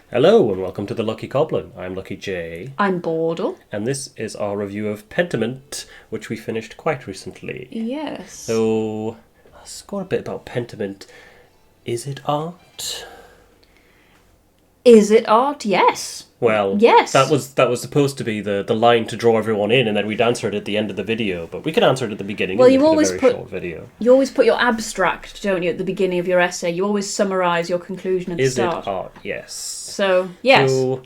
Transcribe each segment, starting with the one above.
Hello and welcome to the Lucky Goblin. I'm Lucky J, I'm Bordel. and this is our review of Pentiment, which we finished quite recently. Yes. So, let's go a bit about Pentiment. Is it art? Is it art? Yes. Well, Yes. that was supposed to be the line to draw everyone in, and then we'd answer it at the end of the video. But we could answer it at the beginning. Well, and you make it always a very put- short video. You always put your abstract, don't you, at the beginning of your essay? You always summarise your conclusion at the Is it start. art? Yes. So, yes. So,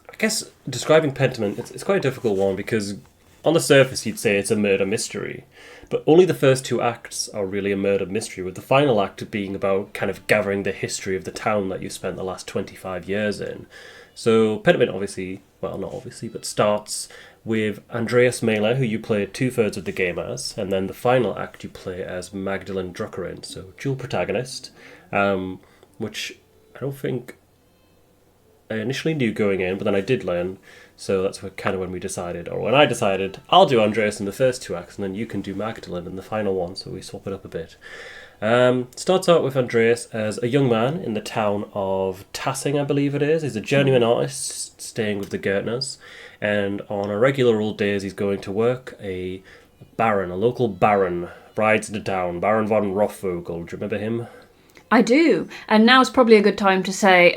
I guess describing Pentiment, it's quite a difficult one because on the surface you'd say it's a murder mystery, but only the first two acts are really a murder mystery, with the final act being about kind of gathering the history of the town that you spent the last 25 years in. So Pentiment obviously, well not obviously, but starts with Andreas Maler, who you play 2/3 of the game as, and then the final act you play as Magdalene Druckeryn, so dual protagonist, which I don't think I initially knew going in, but then I did learn, so that's kind of when we decided, or when I decided, I'll do Andreas in the first two acts, and then you can do Magdalene in the final one, so we swap it up a bit. Starts out with Andreas as a young man in the town of Tassing, I believe it is. He's a journeyman artist staying with the Gertners, and on a regular old days he's going to work. A local baron, rides into town, Baron von Rothvogel. Do you remember him? I do. And now's probably a good time to say,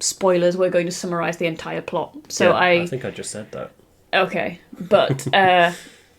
spoilers, we're going to summarise the entire plot. So yeah, I think I just said that. Okay. But, yeah,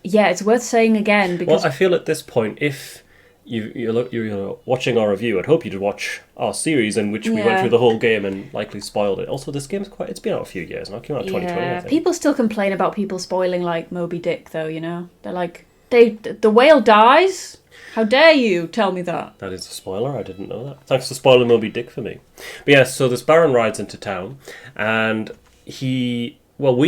it's worth saying again because... Well, I feel at this point, if you're watching our review, I'd hope you'd watch our series in which we went through the whole game and likely spoiled it. Also, this game's it's been out a few years now. It came out in 2020, I think. People still complain about people spoiling, like, Moby Dick, though, you know? They're like, the whale dies? How dare you tell me that? That is a spoiler, I didn't know that. Thanks for spoiling Moby Dick for me. But yeah, so this Baron rides into town, and we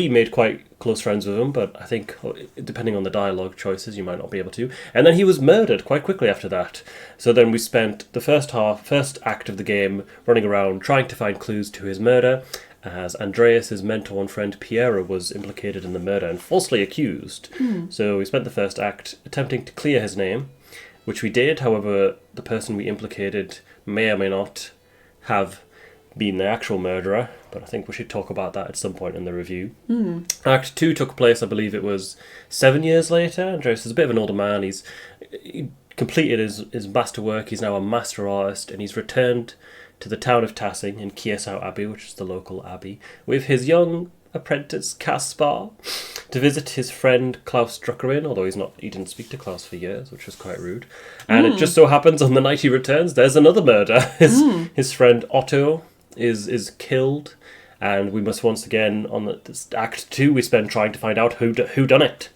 made quite close friends with him, but I think, depending on the dialogue choices, you might not be able to. And then he was murdered quite quickly after that. So then we spent the first act of the game running around trying to find clues to his murder, as Andreas' mentor and friend Piera was implicated in the murder and falsely accused. So we spent the first act attempting to clear his name, which we did. However, the person we implicated may or may not have been the actual murderer, but I think we should talk about that at some point in the review. Act 2 took place, I believe it was 7 years later. Andreas is a bit of an older man. He completed his masterwork. He's now a master artist, and he's returned to the town of Tassing in Kiesau Abbey, which is the local abbey, with his young apprentice Caspar to visit his friend Klaus Druckeryn, although he didn't speak to Klaus for years, which was quite rude. And it just so happens on the night he returns, there's another murder. His friend Otto is killed, and we must once again, on this Act 2, we spend trying to find out who done it,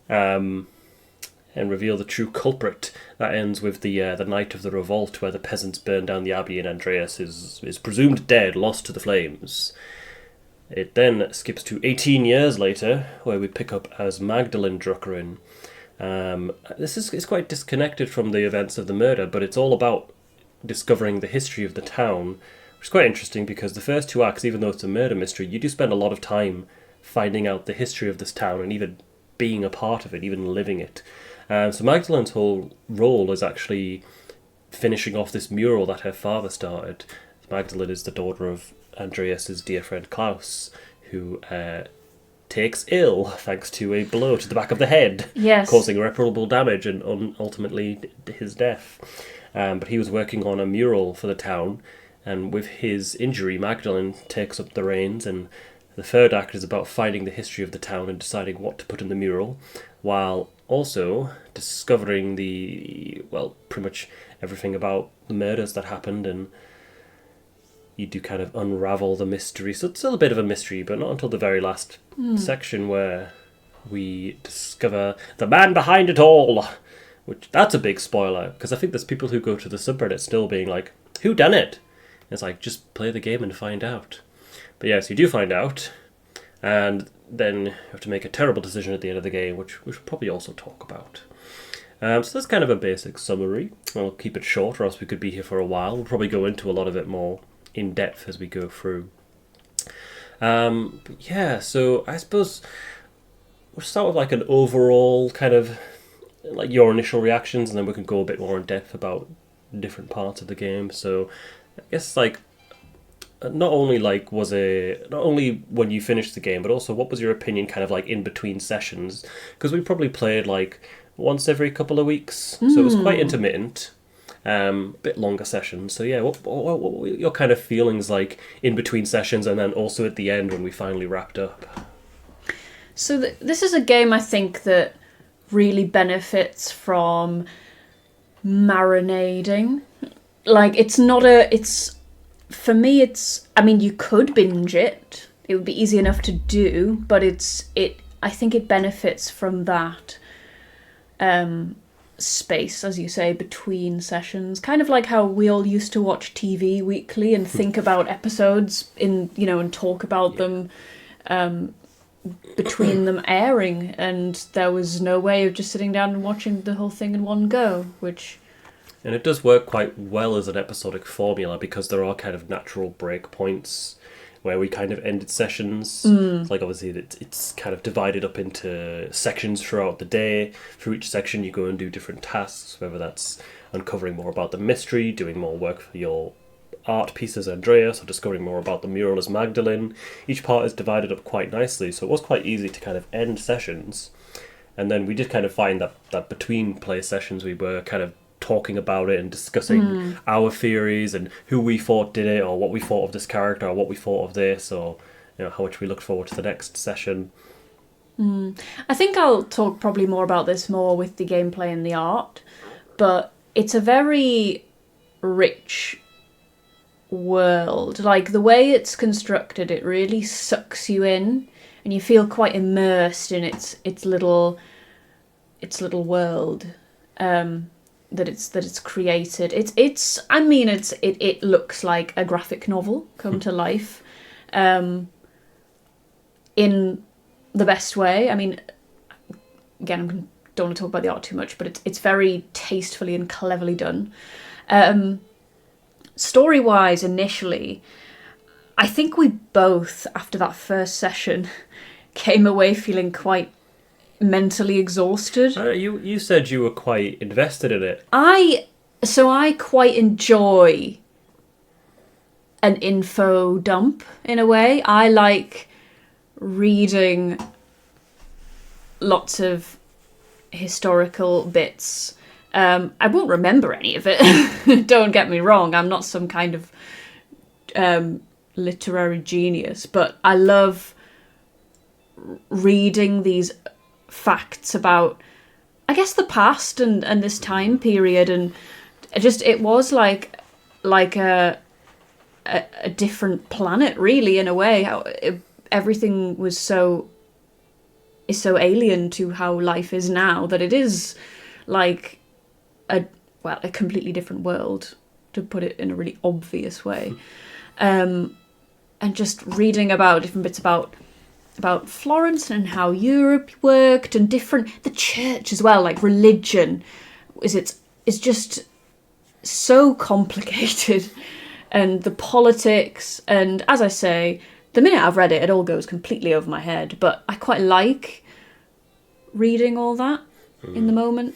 and reveal the true culprit. That ends with the night of the revolt, where the peasants burn down the abbey and Andreas is presumed dead, lost to the flames. It then skips to 18 years later, where we pick up as Magdalene Druckeryn. This is quite disconnected from the events of the murder, but it's all about discovering the history of the town, which is quite interesting because the first two acts, even though it's a murder mystery, you do spend a lot of time finding out the history of this town and even being a part of it, even living it. So Magdalene's whole role is actually finishing off this mural that her father started. Magdalene is the daughter of Andreas' dear friend Klaus, who takes ill thanks to a blow to the back of the head, causing irreparable damage and ultimately his death. But he was working on a mural for the town, and with his injury, Magdalene takes up the reins, and the third act is about finding the history of the town and deciding what to put in the mural, while also discovering pretty much everything about the murders that happened, and you do kind of unravel the mystery. So it's still a bit of a mystery, but not until the very last section where we discover the man behind it all. Which, that's a big spoiler, because I think there's people who go to the subreddit still being like, who done it? And it's like, just play the game and find out. But yes, you do find out, and then you have to make a terrible decision at the end of the game, which we should probably also talk about. So that's kind of a basic summary. I'll keep it short, or else we could be here for a while. We'll probably go into a lot of it more in depth as we go through. But yeah, so I suppose we'll start with like an overall kind of like your initial reactions, and then we can go a bit more in depth about different parts of the game. So I guess like not only when you finished the game, but also what was your opinion kind of like in between sessions? Because we probably played like once every couple of weeks, so it was quite intermittent. Bit longer sessions. So yeah, what were your kind of feelings like in between sessions, and then also at the end when we finally wrapped up? So this is a game I think that really benefits from marinading. Like, for me, I mean, you could binge it. It would be easy enough to do, but I think it benefits from that space, as you say, between sessions. Kind of like how we all used to watch TV weekly and think about episodes and talk about them between them airing, and there was no way of just sitting down and watching the whole thing in one go, which... And it does work quite well as an episodic formula because there are kind of natural break points where we kind of ended sessions. Like, obviously, it's kind of divided up into sections throughout the day. Through each section, you go and do different tasks, whether that's uncovering more about the mystery, doing more work for your art pieces, Andreas, or discovering more about the mural as Magdalene. Each part is divided up quite nicely, so it was quite easy to kind of end sessions. And then we did kind of find that between play sessions, we were kind of talking about it and discussing our theories and who we thought did it, or what we thought of this character, or what we thought of this, or how much we looked forward to the next session. I think I'll talk probably more about this more with the gameplay and the art, but it's a very rich world. Like, the way it's constructed, it really sucks you in, and you feel quite immersed in its little world. That it's created. It looks like a graphic novel come to life, in the best way. I mean, again, I don't want to talk about the art too much, but it's very tastefully and cleverly done. Story-wise, initially, I think we both, after that first session, came away feeling quite mentally exhausted. You said you were quite invested in it. I quite enjoy an info dump in a way. I like reading lots of historical bits. I won't remember any of it. Don't get me wrong. I'm not some kind of literary genius, but I love reading these facts about, I guess, the past and this time period, and it was like a different planet, really, in a way. How everything is so alien to how life is now, that it is like a completely different world, to put it in a really obvious way. And just reading about different bits about Florence and how Europe worked, and the church as well, like religion is just so complicated, and the politics, and as I say, the minute I've read it all goes completely over my head, but I quite like reading all that in the moment.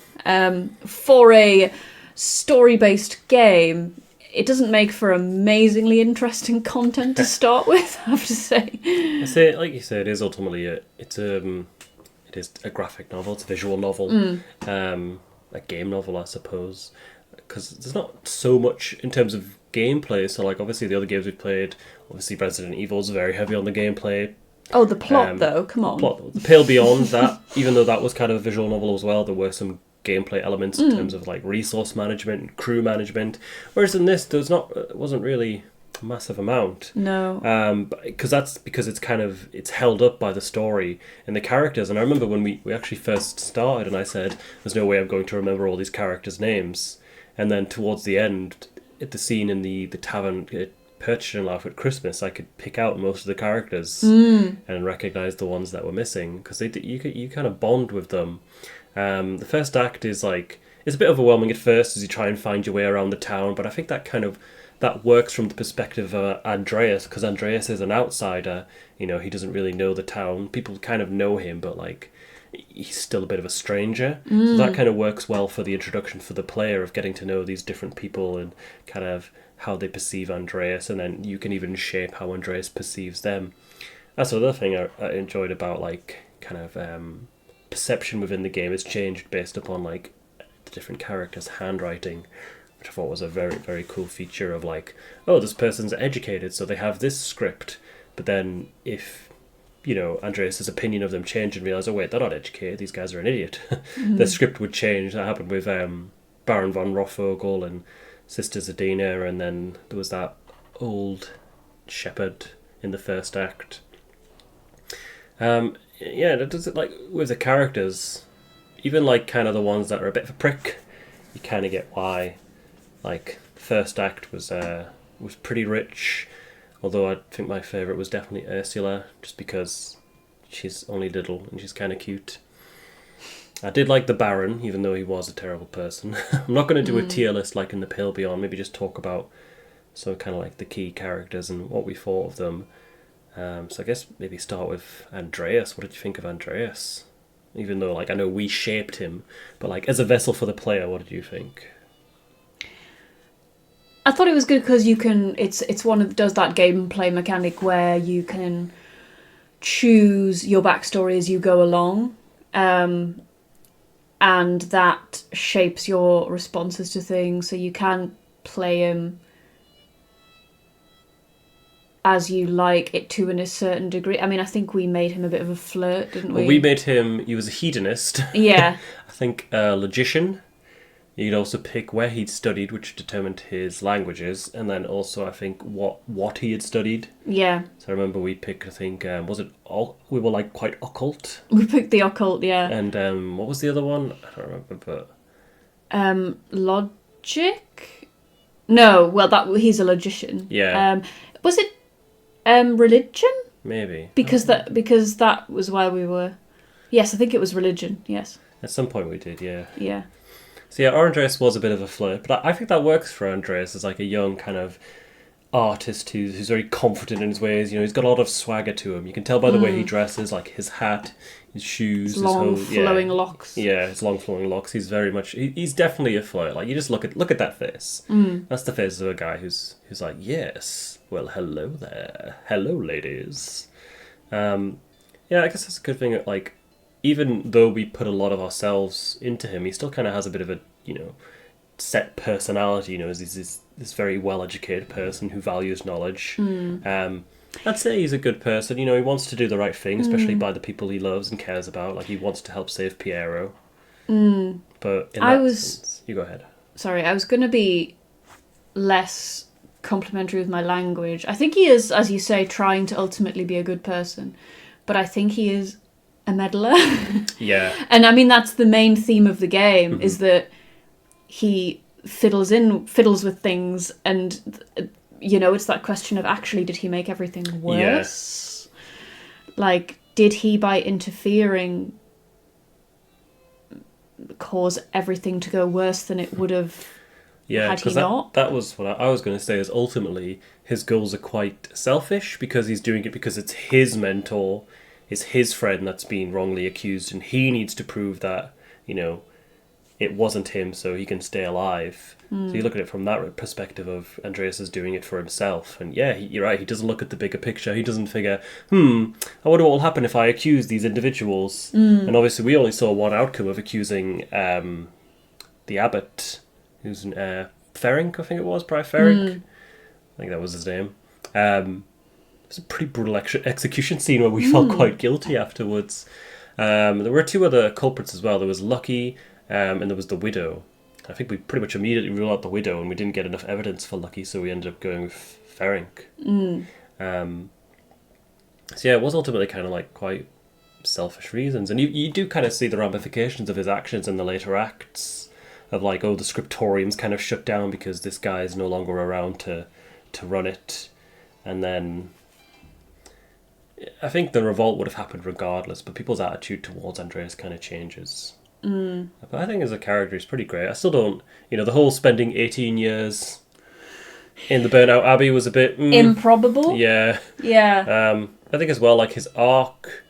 For a story-based game, it doesn't make for amazingly interesting content to start with, I have to say. I say, like you said, it is ultimately it is a graphic novel. It's a visual novel, a game novel, I suppose, because there's not so much in terms of gameplay. So, like, obviously the other games we've played, obviously Resident Evil is very heavy on the gameplay. Oh, the plot though, come on. The pale beyond that, even though that was kind of a visual novel as well, there were some gameplay elements in terms of like resource management and crew management, whereas in this it wasn't really a massive amount. No. Because it's held up by the story and the characters. And I remember when we actually first started, and I said, "There's no way I'm going to remember all these characters' names." And then towards the end, at the scene in the tavern, Purchase and Laugh at Christmas, I could pick out most of the characters and recognize the ones that were missing, because you kind of bond with them. The first act is like, it's a bit overwhelming at first as you try and find your way around the town, but I think that works from the perspective of Andreas, because Andreas is an outsider. He doesn't really know the town. People kind of know him, but like, he's still a bit of a stranger. So that kind of works well for the introduction for the player, of getting to know these different people and kind of how they perceive Andreas, and then you can even shape how Andreas perceives them. That's another thing I enjoyed about like kind of perception within the game. It's changed based upon like the different characters' handwriting, which I thought was a very, very cool feature of like, oh, this person's educated, so they have this script. But then if, Andreas' opinion of them changed and realised, oh wait, they're not educated, these guys are an idiot, the script would change. That happened with Baron von Rothvogel and Sister Zadina, and then there was that old shepherd in the first act. That does it like with the characters, even like kind of the ones that are a bit of a prick, you kind of get why. Like the first act was pretty rich, although I think my favourite was definitely Ursula, just because she's only little and she's kind of cute. I did like the Baron, even though he was a terrible person. I'm not going to do a tier list like in the Pale Beyond, maybe just talk about some kind of like the key characters and what we thought of them. So I guess maybe start with Andreas. What did you think of Andreas? Even though, like, I know we shaped him, but like as a vessel for the player, what did you think? I thought it was good because you can. It's one of does that gameplay mechanic where you can choose your backstory as you go along, and that shapes your responses to things. So you can play him as you like it to in a certain degree. I mean, I think we made him a bit of a flirt, didn't we? Well, we made him, he was a hedonist. Yeah. I think a logician. You'd also pick where he'd studied, which determined his languages, and then also I think what he had studied. Yeah. So I remember we picked, I think, we were like quite occult. We picked the occult, yeah. And what was the other one? I don't remember, but... Logic? No, well, he's a logician. Yeah. Was it religion? Maybe. Because that was why we were... Yes, I think it was religion, yes. At some point we did, yeah. Yeah. So yeah, our Andreas was a bit of a flirt, but I think that works for Andreas as like a young kind of artist who's very confident in his ways. He's got a lot of swagger to him. You can tell by the way he dresses, like his hat, his shoes, his long flowing locks. Yeah, his long flowing locks. He's very much. He's definitely a flirt. Like you just look at that face. That's the face of a guy who's like, yes, well, hello there, hello ladies. Yeah, I guess that's a good thing. Like, even though we put a lot of ourselves into him, he still kind of has a bit of a set personality. He's this very well educated person who values knowledge. I'd say he's a good person. He wants to do the right thing, especially by the people he loves and cares about. Like he wants to help save Piero. But in that sense, you go ahead. Sorry, I was going to be less complimentary with my language. I think he is, as you say, trying to ultimately be a good person, but I think he is a meddler. Yeah. And I mean that's the main theme of the game, is that he fiddles with things, and it's that question of actually did he make everything worse? Yeah. Like, did he by interfering cause everything to go worse than it would have had he not? That was what I was going to say, is ultimately his goals are quite selfish because he's doing it because it's his mentor, it's his friend that's been wrongly accused, and he needs to prove that, it wasn't him so he can stay alive. So you look at it from that perspective of Andreas is doing it for himself. And yeah, you're right, he doesn't look at the bigger picture. He doesn't figure, I wonder what will happen if I accuse these individuals. And obviously we only saw one outcome of accusing the abbot, who's Ferenc, I think it was, Prior Ferenc. I think that was his name. It was a pretty brutal execution scene where we felt quite guilty afterwards. There were two other culprits as well. There was Lucky, and there was the Widow. I think we pretty much immediately ruled out the Widow, and we didn't get enough evidence for Lucky, so we ended up going with Ferenc. So yeah, it was ultimately kind of like quite selfish reasons, and you do kind of see the ramifications of his actions in the later acts, of like, the scriptorium's kind of shut down because this guy is no longer around to run it, and then I think the revolt would have happened regardless, but people's attitude towards Andreas kind of changes. But I think as a character he's pretty great. I still don't, the whole spending 18 years in the Burnout Abbey was a bit improbable. Yeah. I think as well, like his arc,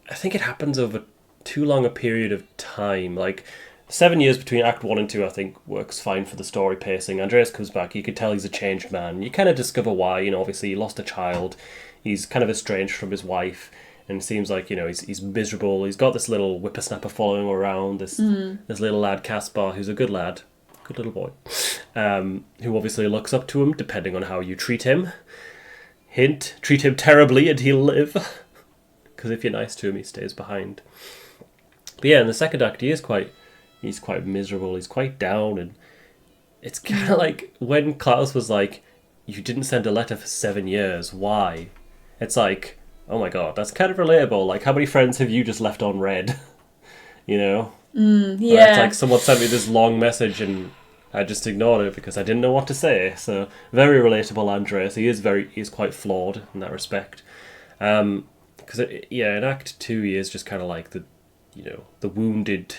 I think it happens over too long a period of time. Like 7 years between Act 1 and 2, I think, works fine for the story pacing. Andreas comes back, you can tell he's a changed man. You kind of discover why, obviously he lost a child, he's kind of estranged from his wife, and it seems like, he's miserable. He's got this little whippersnapper following him around, this little lad, Caspar, who's a good lad, good little boy, who obviously looks up to him, depending on how you treat him. Hint, treat him terribly and he'll live. Because if you're nice to him, he stays behind. But yeah, in the second act, he's quite miserable, he's quite down, and it's kind of like when Klaus was like, you didn't send a letter for 7 years, why? It's like, oh my god, that's kind of relatable. Like, how many friends have you just left on read? Yeah. It's like someone sent me this long message and I just ignored it because I didn't know what to say. So very relatable, Andreas. He's quite flawed in that respect. Because in Act 2 he is just kind of like the wounded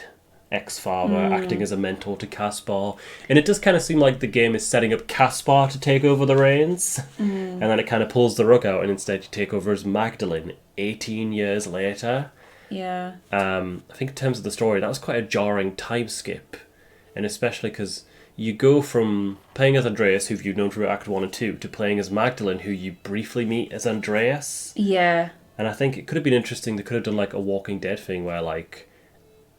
ex-father acting as a mentor to Caspar, and it does kind of seem like the game is setting up Caspar to take over the reins, and then it kind of pulls the rug out and instead you take over as Magdalene 18 years later. Yeah. I think in terms of the story, that was quite a jarring time skip, and especially because you go from playing as Andreas, who you've known through Act 1 and 2, to playing as Magdalene, who you briefly meet as Andreas. Yeah. And I think it could have been interesting. They could have done like a Walking Dead thing where like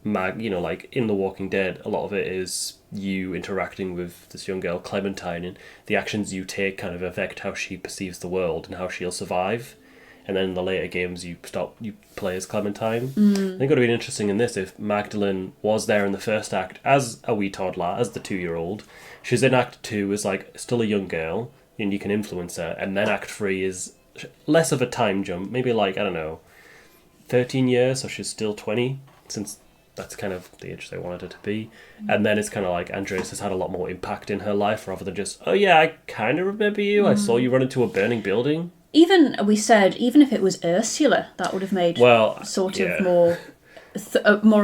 like in The Walking Dead, a lot of it is you interacting with this young girl, Clementine, and the actions you take kind of affect how she perceives the world and how she'll survive. And then in the later games, you play as Clementine. I think it would have been interesting in this if Magdalene was there in the first act as a wee toddler, as the 2-year-old. She's in Act 2 as like still a young girl, and you can influence her. And then Act 3 is less of a time jump, maybe like, I don't know, 13 years, so she's still 20, since that's kind of the age they wanted her to be. And then it's kind of like Andreas has had a lot more impact in her life rather than just, oh yeah, I kind of remember you, I saw you run into a burning building. Even if it was Ursula, that would have made of more,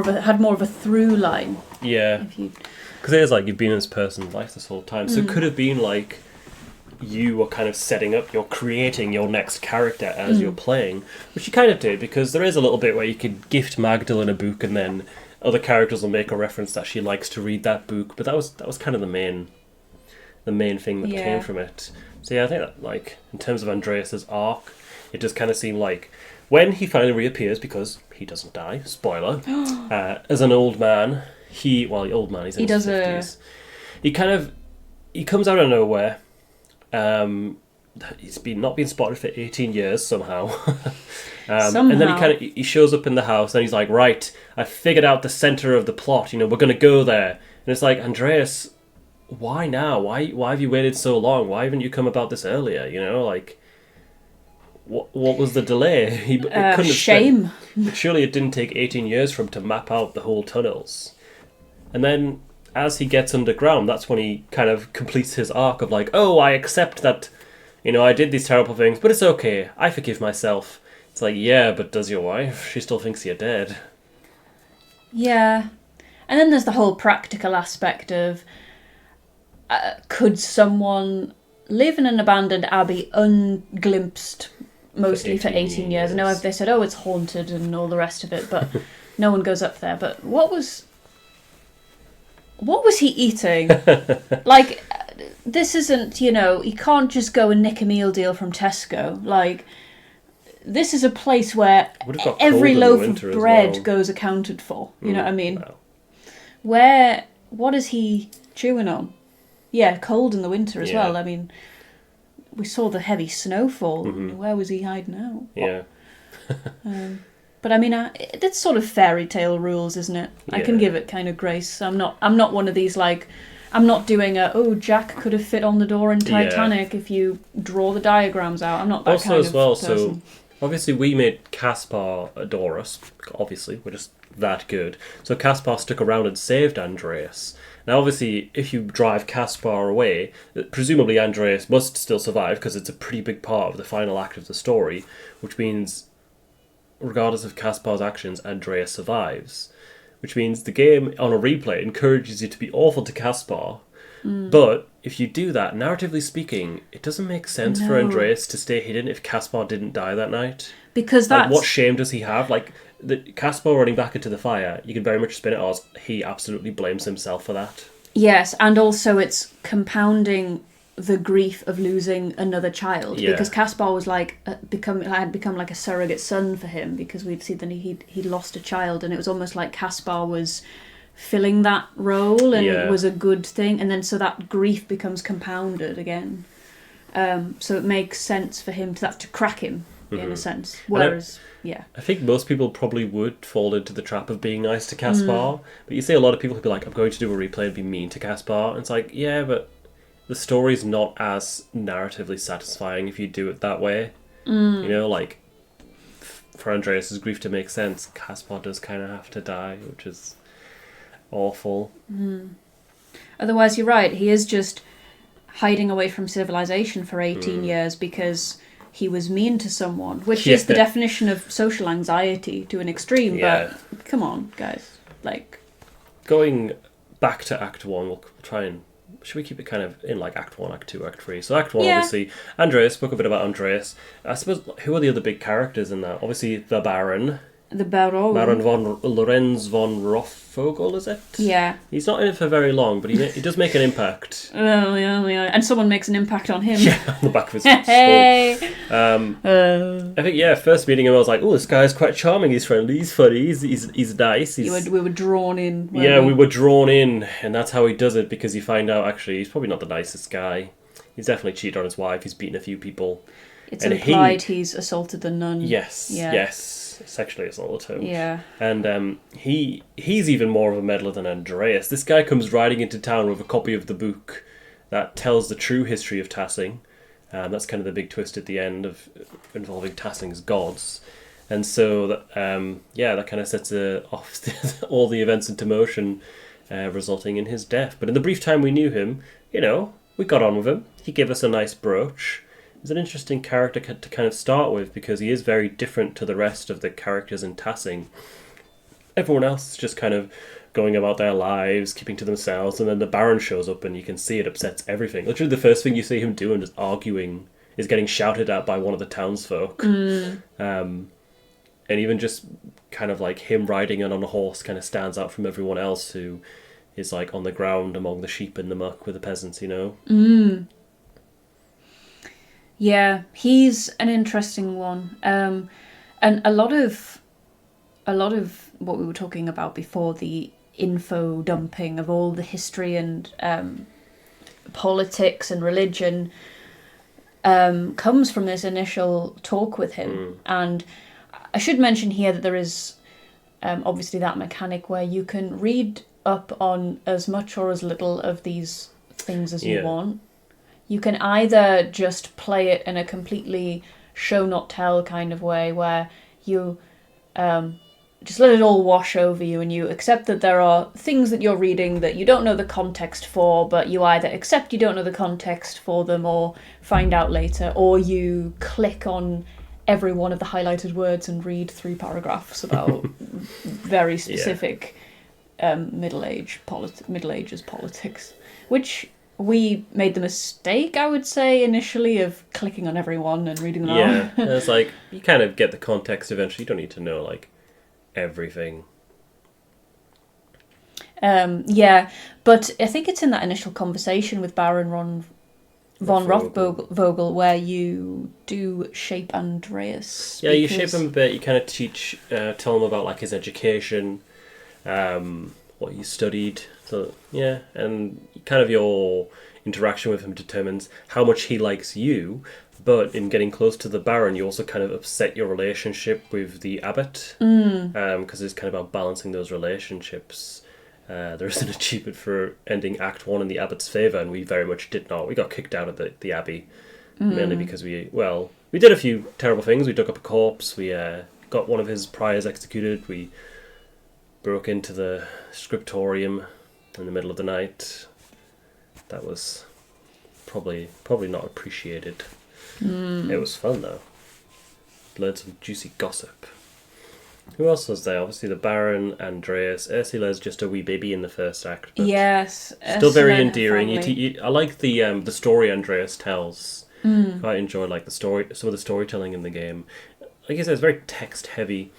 had more of a through line. Yeah, because it is like you've been in this person's life this whole time, so it could have been like you were kind of setting up, you're creating your next character as you're playing, which you kind of did, because there is a little bit where you could gift Magdalene a book and then other characters will make a reference that she likes to read that book, but that was kind of the main thing that came from it. So yeah, I think that, like, in terms of Andreas's arc, it just kind of seemed like when he finally reappears, because he doesn't die, spoiler, as an old man, he's in his 50s. He comes out of nowhere. He's not been spotted for 18 years somehow. Somehow. And then he shows up in the house and he's like, right, I figured out the center of the plot, we're going to go there. And it's like, Andreas, why now? Why have you waited so long? Why haven't you come about this earlier? Like, what was the delay? Shame. Surely it didn't take 18 years for him to map out the whole tunnels. And then as he gets underground, that's when he kind of completes his arc of like, oh, I accept that, I did these terrible things, but it's okay. I forgive myself. It's like, yeah, but does your wife? She still thinks you're dead. Yeah. And then there's the whole practical aspect of, could someone live in an abandoned abbey unglimpsed mostly for 18 years? I know they said, oh, it's haunted and all the rest of it, but no one goes up there. But what was he eating? Like, this isn't, you can't just go and nick a meal deal from Tesco. Like, this is a place where every loaf of bread goes accounted for. You know what I mean? Wow. What is he chewing on? Yeah, cold in the winter as well. I mean, we saw the heavy snowfall. Where was he hiding out? Yeah. But I mean, it's sort of fairy tale rules, isn't it? Yeah. I can give it kind of grace. I'm not one of these, like, I'm not doing Jack could have fit on the door in Titanic if you draw the diagrams out. I'm not that kind of person. So obviously we made Caspar adore us. Obviously, we're just that good. So Caspar stuck around and saved Andreas. Now, obviously, if you drive Caspar away, presumably Andreas must still survive because it's a pretty big part of the final act of the story, which means, regardless of Caspar's actions, Andreas survives. Which means the game, on a replay, encourages you to be awful to Caspar, But if you do that, narratively speaking, it doesn't make sense for No. Andreas to stay hidden if Caspar didn't die that night. Because Like, that's... what shame does he have? Like, the Caspar running back into the fire, you can very much spin it as he absolutely blames himself for that. Yes, and also it's compounding the grief of losing another child, Yeah. because Caspar was like had become like a surrogate son for him, because we'd seen that he'd lost a child, and it was almost like Caspar was filling that role, and Yeah. it was a good thing, and then so that grief becomes compounded again. So it makes sense for him to crack him in a sense. Whereas, yeah. I think most people probably would fall into the trap of being nice to Caspar, but you see a lot of people who'd be like, I'm going to do a replay and be mean to Caspar. And it's like, yeah, but the story's not as narratively satisfying if you do it that way. You know, like, for Andreas' grief to make sense, Caspar does kind of have to die, which is awful. Otherwise, you're right, he is just hiding away from civilization for 18 years because he was mean to someone, which is the definition of social anxiety to an extreme. Yeah. But come on, guys, like, Going back to Act 1, we'll try and... Should we keep it kind of in like Act 1, Act 2, Act 3? So Act 1, Yeah. obviously, Andreas, spoke a bit about Andreas. I suppose, who are the other big characters in that? Obviously, the Baron. the Baron. Baron von Lorenz von Rothvogel, is it? Yeah. He's not in it for very long, but he does make an impact. Yeah. And someone makes an impact on him. Yeah, on the back of his skull. Hey. I think, yeah, first meeting him, I was like, oh, this guy's quite charming, he's friendly, he's funny, he's nice. We were drawn in. Yeah, we were drawn in, and that's how he does it, because you find out, actually, he's probably not the nicest guy. He's definitely cheated on his wife, he's beaten a few people. It's and implied he's assaulted the nun. Yes, Yeah. yes, sexually assaulted him. Yeah. And he's even more of a meddler than Andreas. This guy comes riding into town with a copy of the book that tells the true history of Tassing. That's kind of the big twist at the end of involving Tassing's gods. And so, that kind of sets off all the events into motion, resulting in his death. But in the brief time we knew him, you know, we got on with him. He gave us a nice brooch. He's an interesting character to kind of start with, because he is very different to the rest of the characters in Tassing. Everyone else is just kind of going about their lives, keeping to themselves, and then the Baron shows up and you can see it upsets everything. Literally the first thing you see him doing is arguing, is getting shouted at by one of the townsfolk. And even just kind of like him riding in on a horse kind of stands out from everyone else who is like on the ground among the sheep in the muck with the peasants, you know? Yeah, he's an interesting one. And a lot of what we were talking about before, the info dumping of all the history and politics and religion, comes from this initial talk with him. And I should mention here that there is obviously that mechanic where you can read up on as much or as little of these things as you want. You can either just play it in a completely show not tell kind of way, where you just let it all wash over you and you accept that there are things that you're reading that you don't know the context for, but you either accept you don't know the context for them or find out later, or you click on every one of the highlighted words and read 3 paragraphs about very specific Middle Ages politics, which we made the mistake, I would say, initially of clicking on everyone and reading them Yeah, out. and it's like, you kind of get the context eventually. You don't need to know, like, everything. Yeah, but I think it's in that initial conversation with Baron von Rothvogel where you do shape Andreas. Yeah, you shape him a bit. You kind of tell him about, like, his education, what he studied. So, yeah, and kind of your interaction with him determines how much he likes you, but in getting close to the Baron, you also kind of upset your relationship with the Abbot, because it's kind of about balancing those relationships. There is an achievement for ending Act 1 in the Abbot's favour, and we very much did not. We got kicked out of the Abbey, mainly because we did a few terrible things. We dug up a corpse, we got one of his priors executed, we broke into the scriptorium in the middle of the night. That was probably not appreciated. It was fun though. Learned some juicy gossip. Who else was there? Obviously the Baron, Andreas. Ursula's just a wee baby in the first act. But Yes. still very Ursula and her endearing. family. I like the story Andreas tells. I enjoy like the story, some of the storytelling in the game. Like I said, it's very text heavy,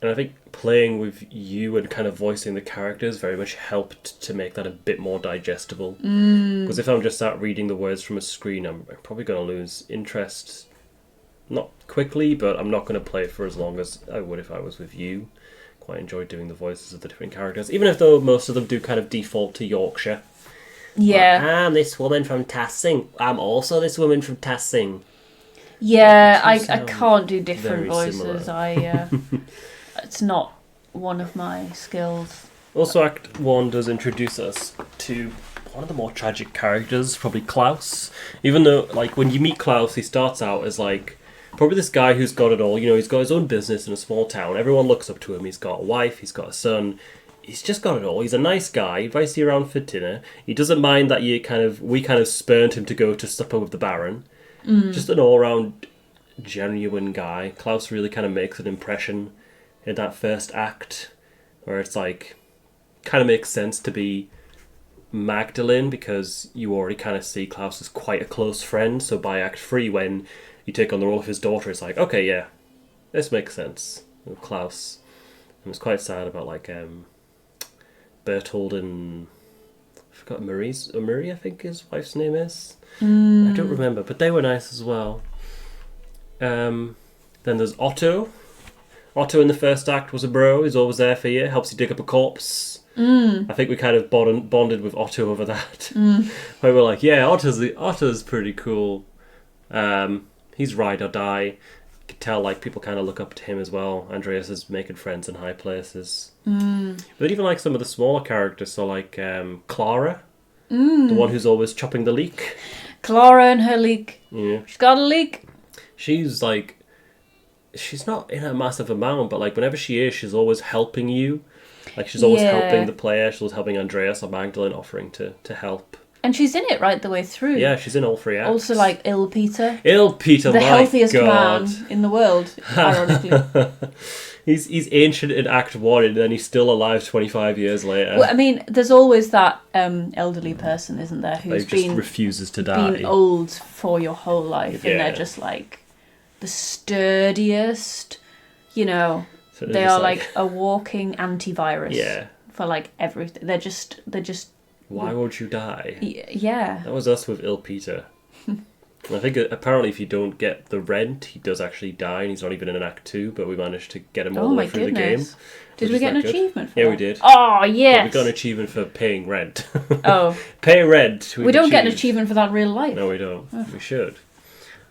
and I think playing with you and kind of voicing the characters very much helped to make that a bit more digestible. Because if I'm just sat reading the words from a screen, I'm probably going to lose interest. Not quickly, but I'm not going to play for as long as I would if I was with you. Quite enjoy doing the voices of the different characters, even if though most of them do kind of default to Yorkshire. Yeah. Like, I'm this woman from Tassing. I'm also this woman from Tassing. Yeah, I sound can't do different very voices. similar. It's not one of my skills. Also, Act 1 does introduce us to one of the more tragic characters, probably Klaus. Even though, like, when you meet Klaus, he starts out as, like, probably this guy who's got it all. You know, he's got his own business in a small town. Everyone looks up to him. He's got a wife. He's got a son. He's just got it all. He's a nice guy. He invites you around for dinner. He doesn't mind that we kind of spurned him to go to supper with the Baron. Just an all-round genuine guy. Klaus really kind of makes an impression in that first act, where it's like, kind of makes sense to be Magdalene, because you already kind of see Klaus as quite a close friend. So by Act 3, when you take on the role of his daughter, it's like, okay, yeah, this makes sense with Klaus. And it's quite sad about, like, Bertold and I forgot Marie, I think his wife's name is. I don't remember, but they were nice as well. Then there's Otto. Otto in the first act was a bro. He's always there for you. Helps you dig up a corpse. I think we kind of bonded with Otto over that. Where we're like, yeah, Otto's pretty cool. He's ride or die. You could tell, like, people kind of look up to him as well. Andreas is making friends in high places. But even like some of the smaller characters, so like Clara, the one who's always chopping the leek. Clara and her leek. Yeah. She's got a leek. She's like, she's not in a massive amount, but like whenever she is, she's always helping you. Like she's always helping the player. She's always helping Andreas or Magdalene, offering to help. And she's in it right the way through. Yeah, she's in all 3 acts. Also, like, Il Peter. Il Peter, the my healthiest God. man in the world, ironically. He's ancient in Act 1, and then he's still alive 25 years later. Well, I mean, there's always that elderly person, isn't there, who's just refuses to die. been old for your whole life, and they're just like the sturdiest. You know, So they are like a walking antivirus. Yeah. For like everything, they're just. Why won't you die? Yeah. That was us with Il Peter. I think apparently if you don't get the rent, he does actually die, and he's not even in Act 2, but we managed to get him all the way through the game. Did we get an achievement for that? Yeah, we did. Oh, yes! But we got an achievement for paying rent. Oh. Pay rent. We don't get an achievement for that in real life. No, we don't. Oh. We should.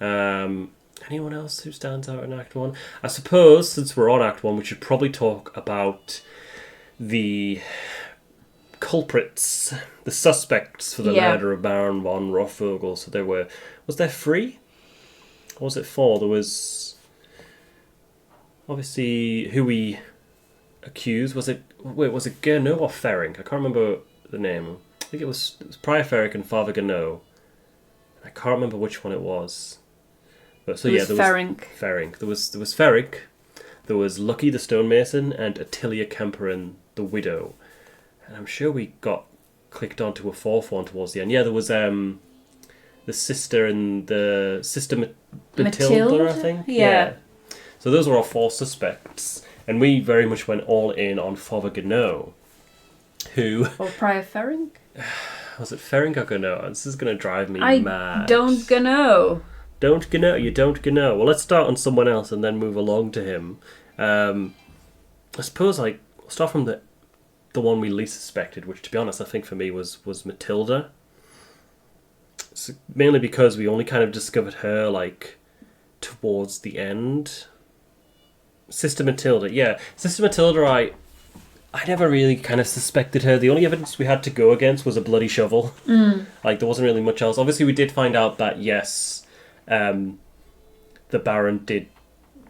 Anyone else who stands out in Act 1? I suppose, since we're on Act 1, we should probably talk about the culprits, the suspects for the murder of Baron von Rothvogel. So was there 3? Or was it 4? There was obviously who we accused. Was it Gernot or Ferring? I can't remember the name. I think it was Prior Ferric and Father Gernot. I can't remember which one it was. But so there was Ferring. There was Ferric. There was Lucky the Stonemason and Attilia Kemperin the Widow. And I'm sure we got clicked onto a 4th one towards the end. Yeah, there was the sister and the sister Matilda, I think. Yeah. So those were our 4 suspects. And we very much went all in on Father Gernot, who... Or Prior Ferring? Was it Ferring or Gernot? This is going to drive me mad. I don't know. Don't Gernot, you don't Gernot. Well, let's start on someone else and then move along to him. I suppose, like, we'll start from the one we least suspected, which, to be honest, I think for me was Matilda. So, mainly because we only kind of discovered her, like, towards the end. Sister Matilda, yeah. Sister Matilda, I never really kind of suspected her. The only evidence we had to go against was a bloody shovel. Like, there wasn't really much else. Obviously, we did find out that, yes, the Baron did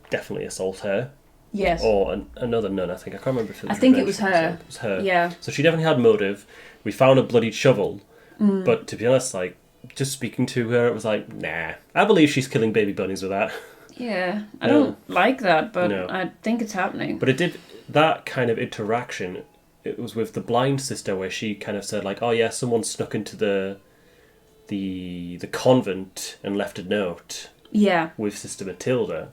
definitely assault her. Yes. Or another nun, I think. I can't remember if it was I think it was her. It was her. Yeah. So she definitely had motive. We found a bloodied shovel. But to be honest, like, just speaking to her, it was like, nah. I believe she's killing baby bunnies with that. Yeah, I don't like that, but No. I think it's happening. But it did, that kind of interaction, it was with the blind sister where she kind of said like, oh yeah, someone snuck into the convent and left a note Yeah. with Sister Matilda.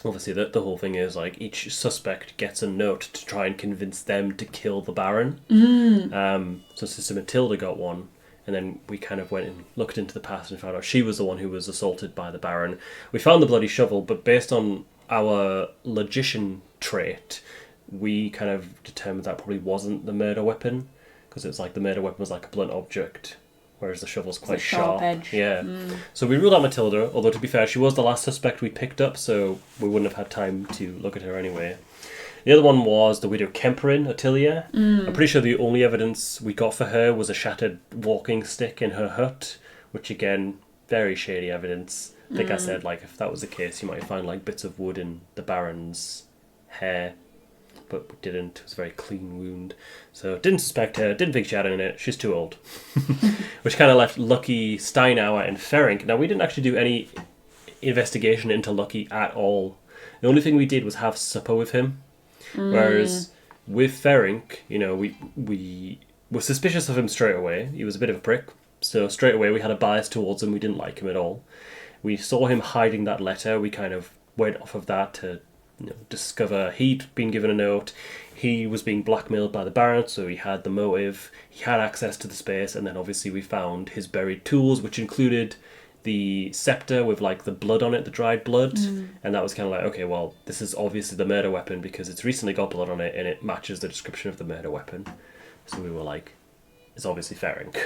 Obviously, the whole thing is like each suspect gets a note to try and convince them to kill the Baron. So Sister Matilda got one, and then we kind of went and looked into the past and found out she was the one who was assaulted by the Baron. We found the bloody shovel, but based on our logician trait, we kind of determined that probably wasn't the murder weapon, because it's like the murder weapon was like a blunt object, whereas the shovel's quite sharp. Edge. Yeah. So we ruled out Matilda, although to be fair, she was the last suspect we picked up, so we wouldn't have had time to look at her anyway. The other one was the widow Kemperin, Ottilia. I'm pretty sure the only evidence we got for her was a shattered walking stick in her hut, which again, very shady evidence. I think I said, like, if that was the case, you might find, like, bits of wood in the Baron's hair. But we didn't. It was a very clean wound. So didn't suspect her, didn't think she had it in it. She's too old. Which kind of left Lucky, Steinauer and Ferenc. Now, we didn't actually do any investigation into Lucky at all. The only thing we did was have supper with him. Whereas with Ferenc, you know, we were suspicious of him straight away. He was a bit of a prick. So straight away we had a bias towards him. We didn't like him at all. We saw him hiding that letter. We kind of went off of that to discover he'd been given a note. He was being blackmailed by the Baron, so he had the motive. He had access to the space, and then obviously we found his buried tools, which included the scepter with like the blood on it, the dried blood, and that was kind of like, okay, well, this is obviously the murder weapon because it's recently got blood on it and it matches the description of the murder weapon. So we were like, it's obviously Ferenc.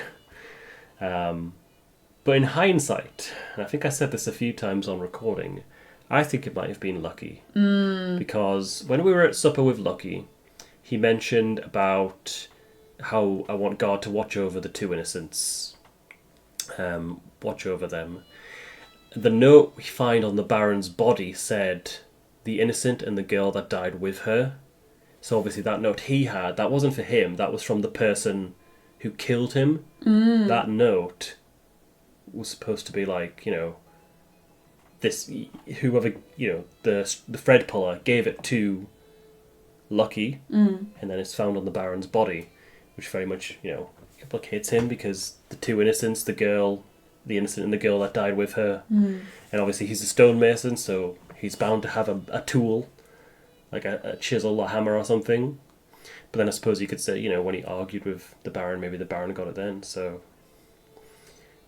But in hindsight, and I think I said this a few times on recording, I think it might have been Lucky. Because when we were at supper with Lucky, he mentioned about how I want God to watch over the two innocents. Watch over them. The note we find on the Baron's body said, the innocent and the girl that died with her. So obviously that note he had, that wasn't for him, that was from the person who killed him. That note was supposed to be like, this, whoever, the thread puller gave it to Lucky, and then it's found on the Baron's body, which very much, implicates him because the two innocents, the innocent and the girl that died with her, and obviously he's a stonemason, so he's bound to have a tool, like a chisel or hammer or something. But then I suppose you could say, when he argued with the Baron, maybe the Baron got it then, so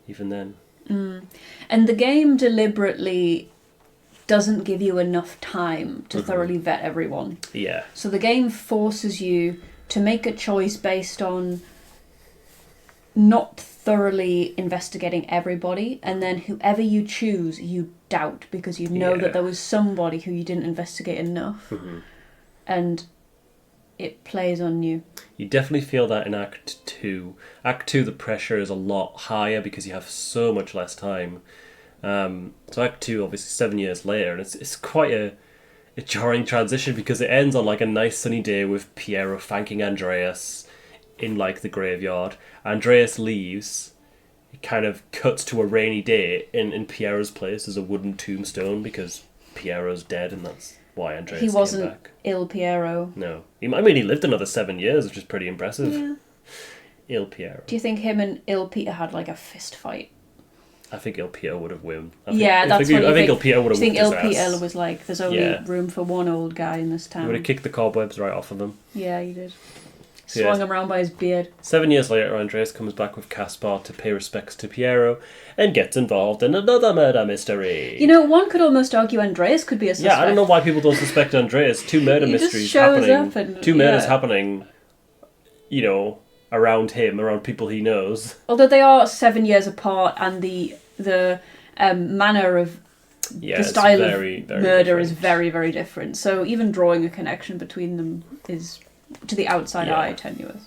even then. And the game deliberately doesn't give you enough time to thoroughly vet everyone. Yeah. So the game forces you to make a choice based on not thoroughly investigating everybody, and then whoever you choose, you doubt because you know that there was somebody who you didn't investigate enough. And it plays on you. You definitely feel that in Act 2. Act 2, the pressure is a lot higher because you have so much less time. So Act 2, obviously 7 years later, and it's quite a jarring transition because it ends on like a nice sunny day with Piero thanking Andreas in like the graveyard. Andreas leaves. It kind of cuts to a rainy day. In Piero's place there's a wooden tombstone because Piero's dead, and that's why Andreas He wasn't came back. Il Piero. No. He lived another 7 years, which is pretty impressive. Yeah. Il Piero. Do you think him and Il Peter had like a fist fight? I think Il Piero would have won. That's what you think. I think Il Piero would have won. Do you think whooped his Il Peter ass. was like, there's only room for one old guy in this He town? would have kicked the cobwebs right off of him. Yeah, he did. Swung him around by his beard. 7 years later, Andreas comes back with Caspar to pay respects to Piero and gets involved in another murder mystery. One could almost argue Andreas could be a suspect. Yeah, I don't know why people don't suspect Andreas. Two murder mysteries happening. Two murders happening, around him, around people he knows. Although they are 7 years apart, and the manner of the style of very murder different. is very, very different. So even drawing a connection between them is, to the outside eye, tenuous.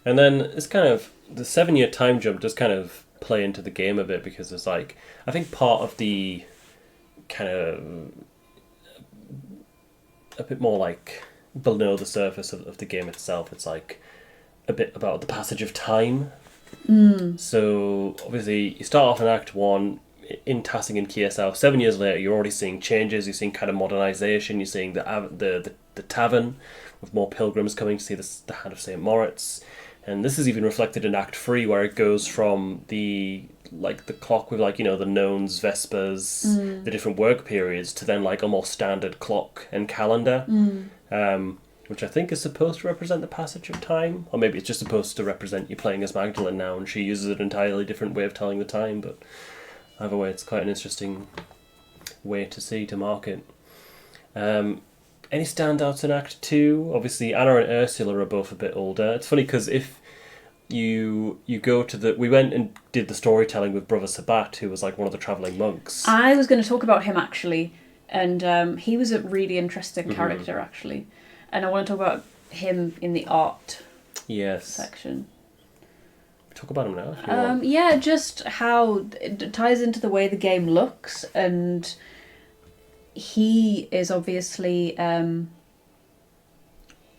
And then it's kind of, the 7 year time jump does kind of play into the game a bit because it's like, I think part of the kind of a bit more like below the surface of the game itself, it's like a bit about the passage of time. So obviously you start off in Act 1, in Tassing and Kiesau. 7 years later, you're already seeing changes. You're seeing kind of modernization. You're seeing the tavern with more pilgrims coming to see the Hand of St. Moritz. And this is even reflected in Act 3, where it goes from the clock with the nones, vespers, the different work periods, to then a more standard clock and calendar, which I think is supposed to represent the passage of time, or maybe it's just supposed to represent you playing as Magdalene now, and she uses an entirely different way of telling the time. But either way, it's quite an interesting way to mark it. Any standouts in Act 2? Obviously, Anna and Ursula are both a bit older. It's funny because if you go to we went and did the storytelling with Brother Sabat, who was one of the travelling monks. I was going to talk about him, actually, and he was a really interesting character, actually. And I want to talk about him in the art section. Talk about him now, if you want. Yeah, just how it ties into the way the game looks, and he is obviously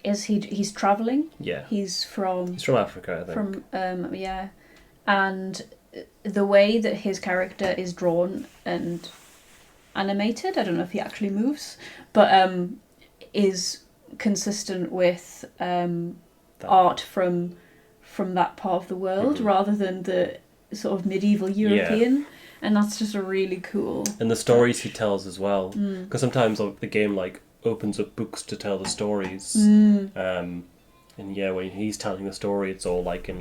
he's travelling. Yeah. He's from Africa, I think. And the way that his character is drawn and animated, I don't know if he actually moves, but is consistent with art from that part of the world, rather than the sort of medieval European. Yeah. And that's just a really cool. And the stories he tells as well, because sometimes the game opens up books to tell the stories, and when he's telling the story, it's all in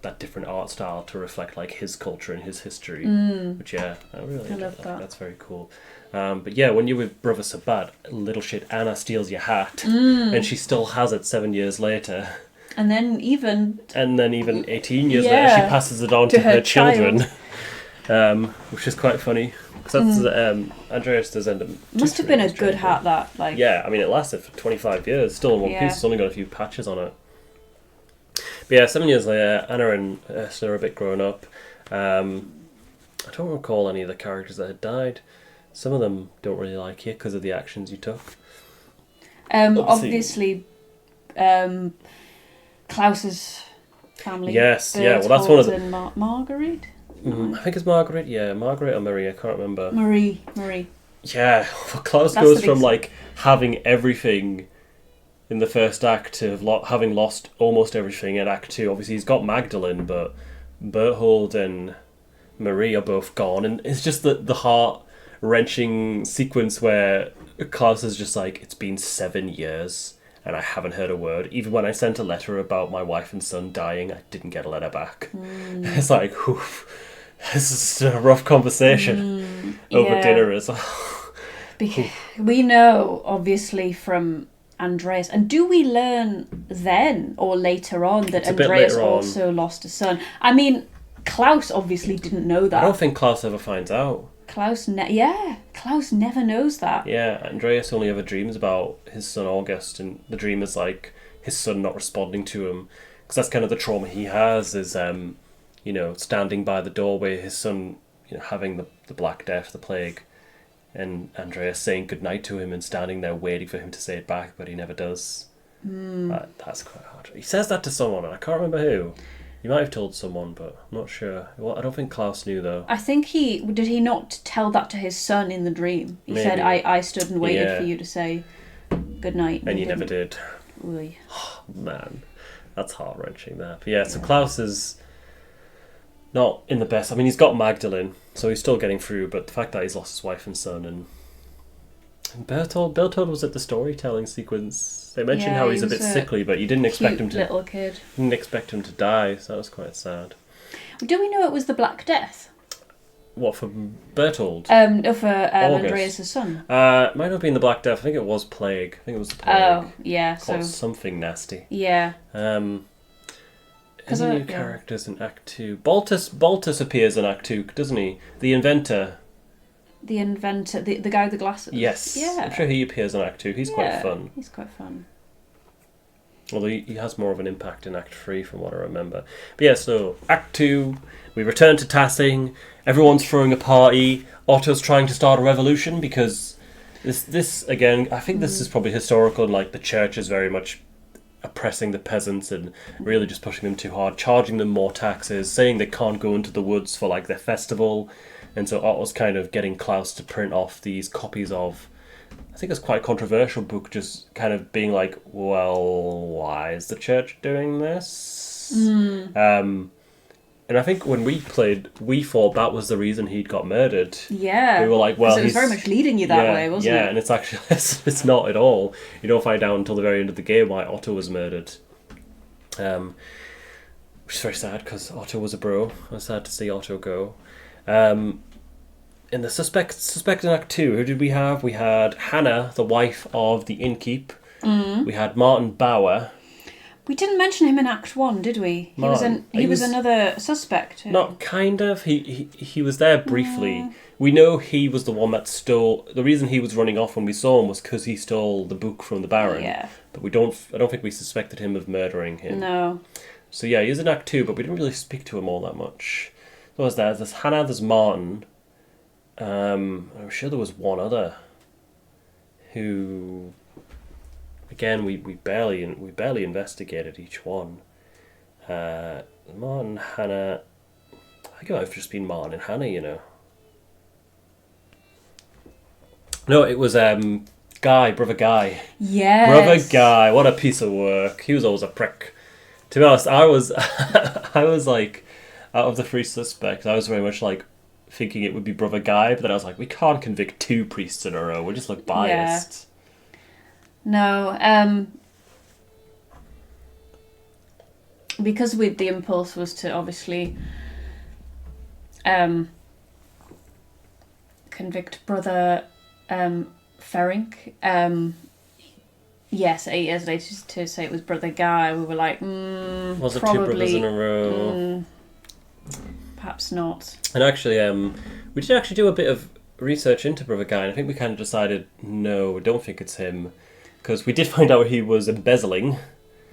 that different art style to reflect his culture and his history. Which I really love that. That's very cool. But when you're with Brother Sabat, little shit Anna steals your hat, and she still has it 7 years later. And then even 18 years later, she passes it on to her children. Which is quite funny, because that's Andreas does end up. Must have been a good hat, that Yeah, I mean it lasted for 25 years, still in one piece. It's only got a few patches on it. But 7 years later, Anna and Ursula are a bit grown up. I don't recall any of the characters that had died. Some of them don't really like you because of the actions you took. Obviously, Klaus's family. Yes, well that's one of the... Marguerite? I think it's Margaret. Yeah, Margaret or Marie. I can't remember. Marie. Yeah, well, Klaus goes from having everything in the first act to having lost almost everything in Act 2. Obviously, he's got Magdalene, but Berthold and Marie are both gone, and it's just the heart-wrenching sequence where Klaus is just it's been 7 years and I haven't heard a word. Even when I sent a letter about my wife and son dying, I didn't get a letter back. It's oof, this is a rough conversation over dinner as well. Because we know, obviously, from Andreas, and do we learn then or later on that Andreas also lost a son? I mean, Klaus obviously didn't know that. I don't think Klaus ever finds out. Klaus never knows that. Yeah, Andreas only ever dreams about his son August, and the dream is his son not responding to him, because that's kind of the trauma he has, is standing by the doorway, his son having the Black Death, the plague, and Andreas saying goodnight to him and standing there waiting for him to say it back, but he never does. That's quite hard. He says that to someone, and I can't remember who. He might have told someone, but I'm not sure. Well, I don't think Klaus knew, though. I think did he not tell that to his son in the dream? He said, I stood and waited for you to say goodnight. And you never did. Oy. Oh, man, that's heart-wrenching, that. But so Klaus is not in the best. I mean, he's got Magdalene, so he's still getting through, but the fact that he's lost his wife and son, and Berthold was at the storytelling sequence. They mentioned how he's a bit sickly, but you didn't expect him to. Little kid. Didn't expect him to die, so that was quite sad. Do we know it was the Black Death? What, for Berthold? For Andreas' son. It might have been the Black Death. I think it was plague. I think it was the plague. Oh, yeah. So something nasty. Yeah. Any new characters in Act 2? Baltus appears in Act 2, doesn't he? The inventor. The inventor, the guy with the glasses. Yes. Yeah. I'm sure he appears in Act 2. He's quite fun. He's quite fun. Although he has more of an impact in Act 3 from what I remember. But so Act 2, we return to Tassing. Everyone's throwing a party. Otto's trying to start a revolution because this again, I think this is probably historical, and the church is very much oppressing the peasants and really just pushing them too hard, charging them more taxes, saying they can't go into the woods for their festival. And so Otto's kind of getting Klaus to print off these copies of, I think it's quite a controversial book, just kind of being like, well, why is the church doing this? And I think when we played, we thought that was the reason he'd got murdered. Yeah. We were like, well, it was very much leading you that way, wasn't it? Yeah, and it's actually, it's not at all. You don't find out until the very end of the game why Otto was murdered. Which is very sad, because Otto was a bro. I was sad to see Otto go. In the suspect in Act 2, who did we have? We had Hannah, the wife of the innkeep. We had Martin Bauer. We didn't mention him in Act 1, did we? He was another suspect. Not kind of. He was there briefly. We know he was the one that stole... The reason he was running off when we saw him was because he stole the book from the Baron. Yeah. But I don't think we suspected him of murdering him. No. So yeah, he's in Act 2, but we didn't really speak to him all that much. So there's Hannah, there's Martin. I'm sure there was one other who... Again, we barely investigated each one. Martin, Hannah. I think it might have just been Martin and Hannah, you know. No, it was Brother Guy. Yes. Brother Guy, what a piece of work. He was always a prick. To be honest, I was like, out of the three suspects, I was very much like thinking it would be Brother Guy, but then I was like, we can't convict two priests in a row. We just look biased. Yeah. No, because the impulse was to obviously convict Brother Ferenc. Yes, 8 years later to say it was Brother Guy, we were like, was it probably, 2 brothers in a row? Perhaps not. And actually, we did actually do a bit of research into Brother Guy, and I think we kind of decided, no, we don't think it's him. Because we did find out he was embezzling.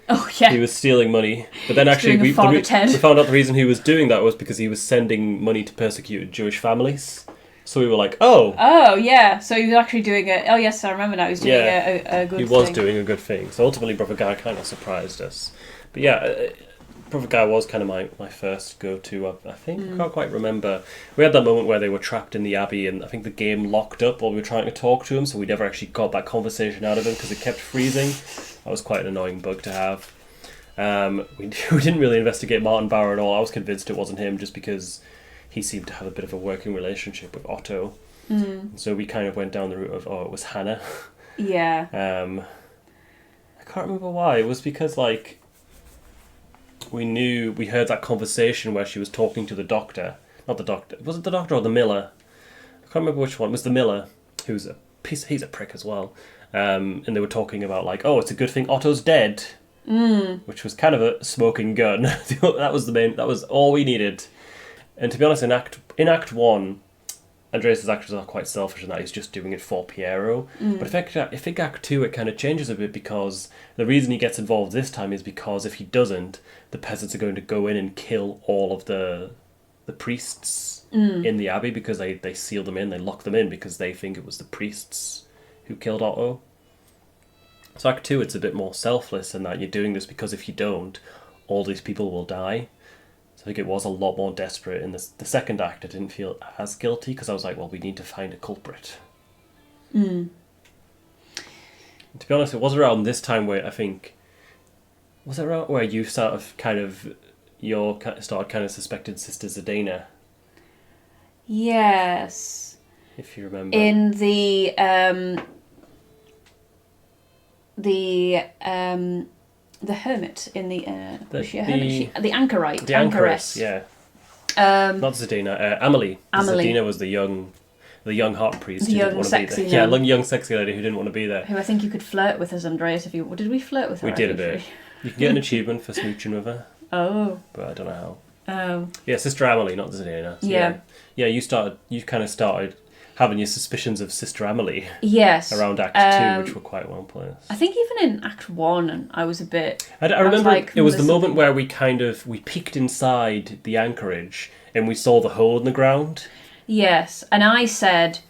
Oh, yeah. He was stealing money. But then actually we found out the reason he was doing that was because he was sending money to persecuted Jewish families. So we were like, oh. Oh, yeah. So he was actually doing it. Oh, yes, I remember now. He was doing a good thing. He was doing a good thing. So ultimately, Brother Guy kind of surprised us. But yeah, Brother Guy was kind of my first go-to. I think I can't quite remember. We had that moment where they were trapped in the Abbey, and I think the game locked up while we were trying to talk to him, so we never actually got that conversation out of him because it kept freezing. That was quite an annoying bug to have. We didn't really investigate Martin Bauer at all. I was convinced it wasn't him just because he seemed to have a bit of a working relationship with Otto. So we kind of went down the route of, it was Hannah. Yeah. I can't remember why. It was because, like, we heard that conversation where she was talking to the doctor. Not the doctor. Was it the doctor or the miller? I can't remember which one. It was the miller, who's he's a prick as well. And they were talking about, like, oh, it's a good thing Otto's dead. Which was kind of a smoking gun. That was all we needed. And to be honest, in Act 1, Andreas' actors are quite selfish in that he's just doing it for Piero. But if in Act 2 it kind of changes a bit, because the reason he gets involved this time is because if he doesn't, the peasants are going to go in and kill all of the priests in the Abbey, because they seal them in, they lock them in because they think it was the priests who killed Otto. So Act 2, it's a bit more selfless in that you're doing this because if you don't, all these people will die. So I think it was a lot more desperate. In the second act, I didn't feel as guilty because I was like, well, we need to find a culprit. To be honest, it was around this time where I think... Was it around where you started kind of suspecting Sister Zdena? Yes. If you remember. In the hermit in the anchorite. The anchoress, yeah. Not Zdena, Amalie. Amalie. Zdena was the young heart priest the who young didn't want to be sexy there. nun. Yeah, young sexy lady who didn't want to be there. Who I think you could flirt with as Andreas if you... Did we flirt with her? We did a bit. You can get an achievement for smooching with her. Oh. But I don't know how. Oh. Yeah, Sister Amalie, not Zdena. So yeah. Yeah, you kind of started having your suspicions of Sister Amalie. Yes. Around Act 2, which were quite well placed. I think even in Act 1, I was a bit... I remember like, it was the moment where we peeked inside the anchorage and we saw the hole in the ground. Yes, and I said,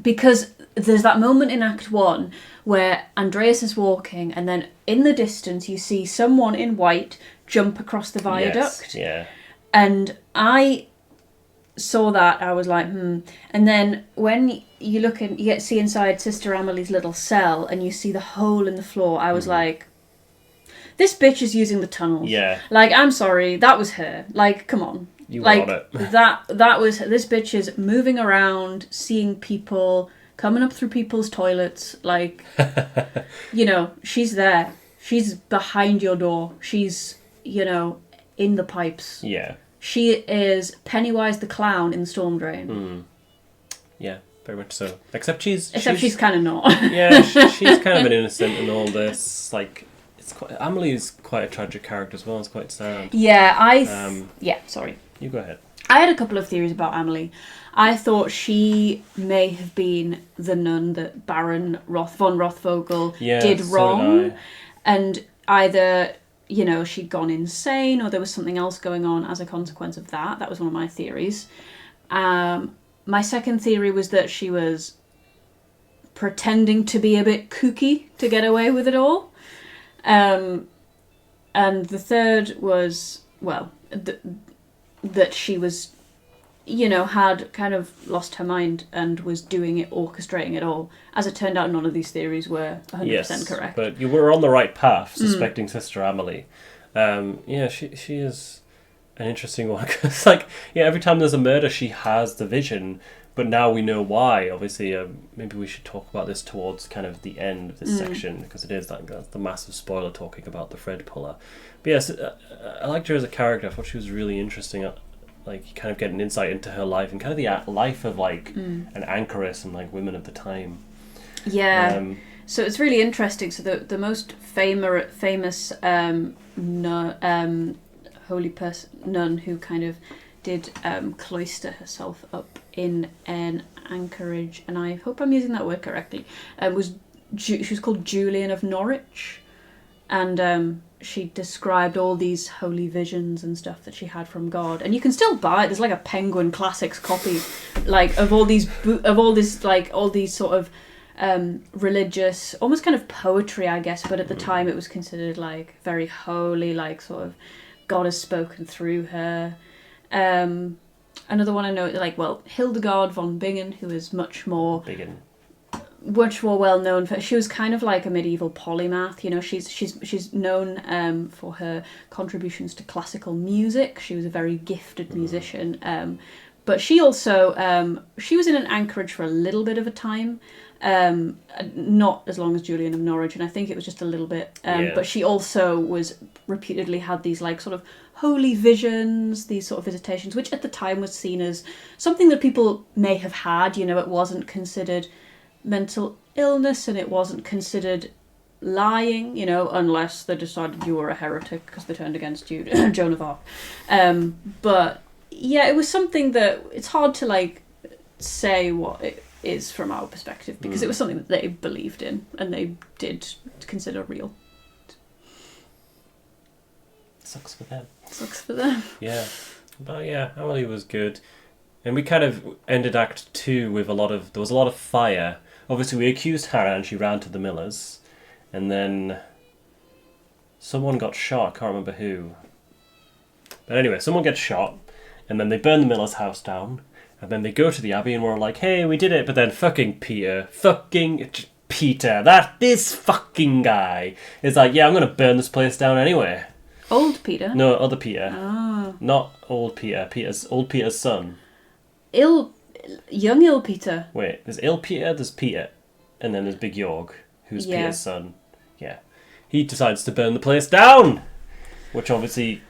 because there's that moment in Act 1 where Andreas is walking and then in the distance you see someone in white jump across the viaduct. Yes, yeah. And I saw that, I was like, And then when you look and you get to see inside Sister Amalie's little cell and you see the hole in the floor, I was like, this bitch is using the tunnels. Yeah. Like, I'm sorry, that was her. Like, come on. You like, got it. that was this bitch is moving around, seeing people, coming up through people's toilets. Like, you know, she's there. She's behind your door. She's, you know, in the pipes. Yeah. She is Pennywise the clown in the storm drain. Yeah, very much so. Except she's kind of not. Yeah, she's kind of an innocent in all this. Like, Amalie is quite a tragic character as well. It's quite sad. Yeah, sorry. You go ahead. I had a couple of theories about Amalie. I thought she may have been the nun that Baron von Rothvogel did wrong. And either, you know, she'd gone insane or there was something else going on as a consequence of that. That was one of my theories. My second theory was that she was pretending to be a bit kooky to get away with it all. And the third was, well, that she was, you know, had kind of lost her mind and was doing it, orchestrating it all. As it turned out, none of these theories were 100% correct. But you were on the right path, suspecting Sister Amalie. She is an interesting one. Because, like, every time there's a murder, she has the vision. But now we know why. Obviously, maybe we should talk about this towards kind of the end of this section, because it is like that's the massive spoiler talking about the thread puller. But yes, I liked her as a character. I thought she was really interesting. Like, kind of get an insight into her life and kind of the life of like an anchoress and like women of the time. Yeah. So it's really interesting. So the most famous holy nun who kind of did cloister herself up in an anchorage, and I hope I'm using that word correctly, she was called Julian of Norwich, and she described all these holy visions and stuff that she had from God, and you can still buy it. There's like a Penguin Classics copy, like of all these sort of religious, almost kind of poetry, I guess, but at the time it was considered like very holy, like sort of God has spoken through her. Another one I know, like, well, Hildegard von Bingen, who is much more well known for. She was kind of like a medieval polymath. You know, she's known for her contributions to classical music. She was a very gifted musician. But she also she was in an anchorage for a little bit of a time. Not as long as Julian of Norwich, and I think it was just a little bit. But she also was reputedly had these like sort of holy visions, these sort of visitations, which at the time was seen as something that people may have had. You know, it wasn't considered mental illness, and it wasn't considered lying. You know, unless they decided you were a heretic because they turned against you, Joan of Arc. But yeah, it was something that it's hard to like say what it is from our perspective, because it was something that they believed in and they did consider real. Sucks for them. Yeah. But yeah, Amalie was good. And we kind of ended Act 2 with there was a lot of fire. Obviously we accused Hannah and she ran to the Millers. And then someone got shot, I can't remember who. But anyway, someone gets shot, and then they burn the Miller's house down. And then they go to the Abbey and we're like, hey, we did it. But then Peter, this fucking guy is like, yeah, I'm going to burn this place down anyway. Old Peter? No, other Peter. Oh. Not old Peter. Old Peter's son. Young ill Peter. Wait, there's ill Peter, there's Peter. And then there's Big York, who's Peter's son. Yeah. He decides to burn the place down! Which obviously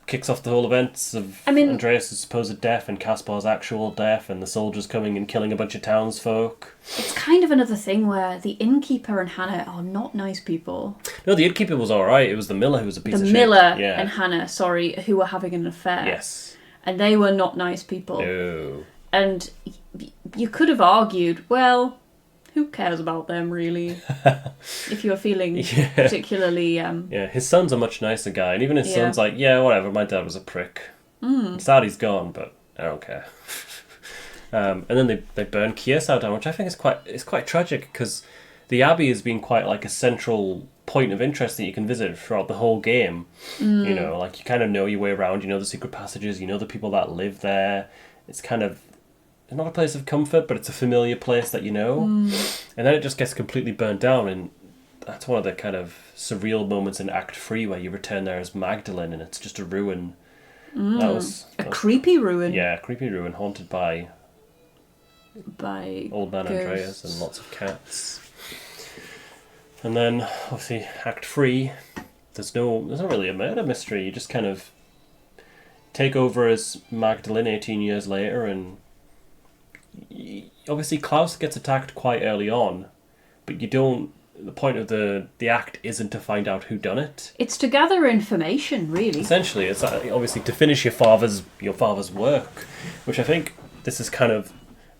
kicks off the whole events of Andreas' supposed death and Caspar's actual death and the soldiers coming and killing a bunch of townsfolk. It's kind of another thing where the innkeeper and Hannah are not nice people. No, the innkeeper was alright. It was the miller who was a piece of shit. The miller and Hannah, who were having an affair. Yes. And they were not nice people. No. And you could have argued, well, who cares about them, really? If you're feeling particularly... Yeah, his son's a much nicer guy. And even his son's like, yeah, whatever, my dad was a prick. Sad he's gone, but I don't care. And then they burn Kiesau down, which I think is quite tragic, because the Abbey has been quite like a central point of interest that you can visit throughout the whole game. You know, like you kind of know your way around, you know the secret passages, you know the people that live there. it's kind of not a place of comfort, but it's a familiar place that you know. And then it just gets completely burnt down, and that's one of the kind of surreal moments in Act 3 where you return there as Magdalene and it's just a ruin. That was creepy ruin. Yeah, creepy ruin haunted by old man ghosts. Andreas and lots of cats. And then obviously Act 3, there's not really a murder mystery. You just kind of take over as Magdalene 18 years later, and obviously Klaus gets attacked quite early on, but you don't. The point of the act isn't to find out who done it. It's to gather information, really. Essentially, it's obviously to finish your father's work, which I think this is kind of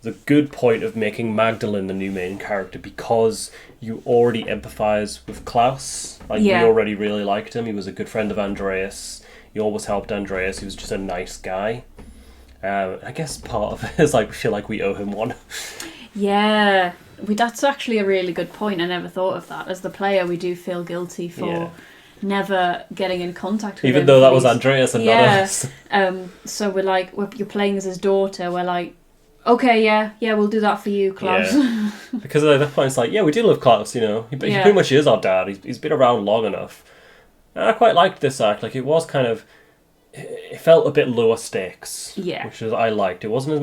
the good point of making Magdalene the new main character, because you already empathise with Klaus. We already really liked him. He was a good friend of Andreas. He always helped Andreas. He was just a nice guy. I guess part of it is we feel like we owe him one. Yeah, that's actually a really good point. I never thought of that. As the player, we do feel guilty for never getting in contact with him. Even though that was Andreas and not us. So you're playing as his daughter. We're like, okay, yeah, we'll do that for you, Klaus. Yeah. Because at that point, it's we do love Klaus, He pretty much is our dad. He's been around long enough. And I quite liked this act. It was kind of... It felt a bit lower stakes, which I liked. It wasn't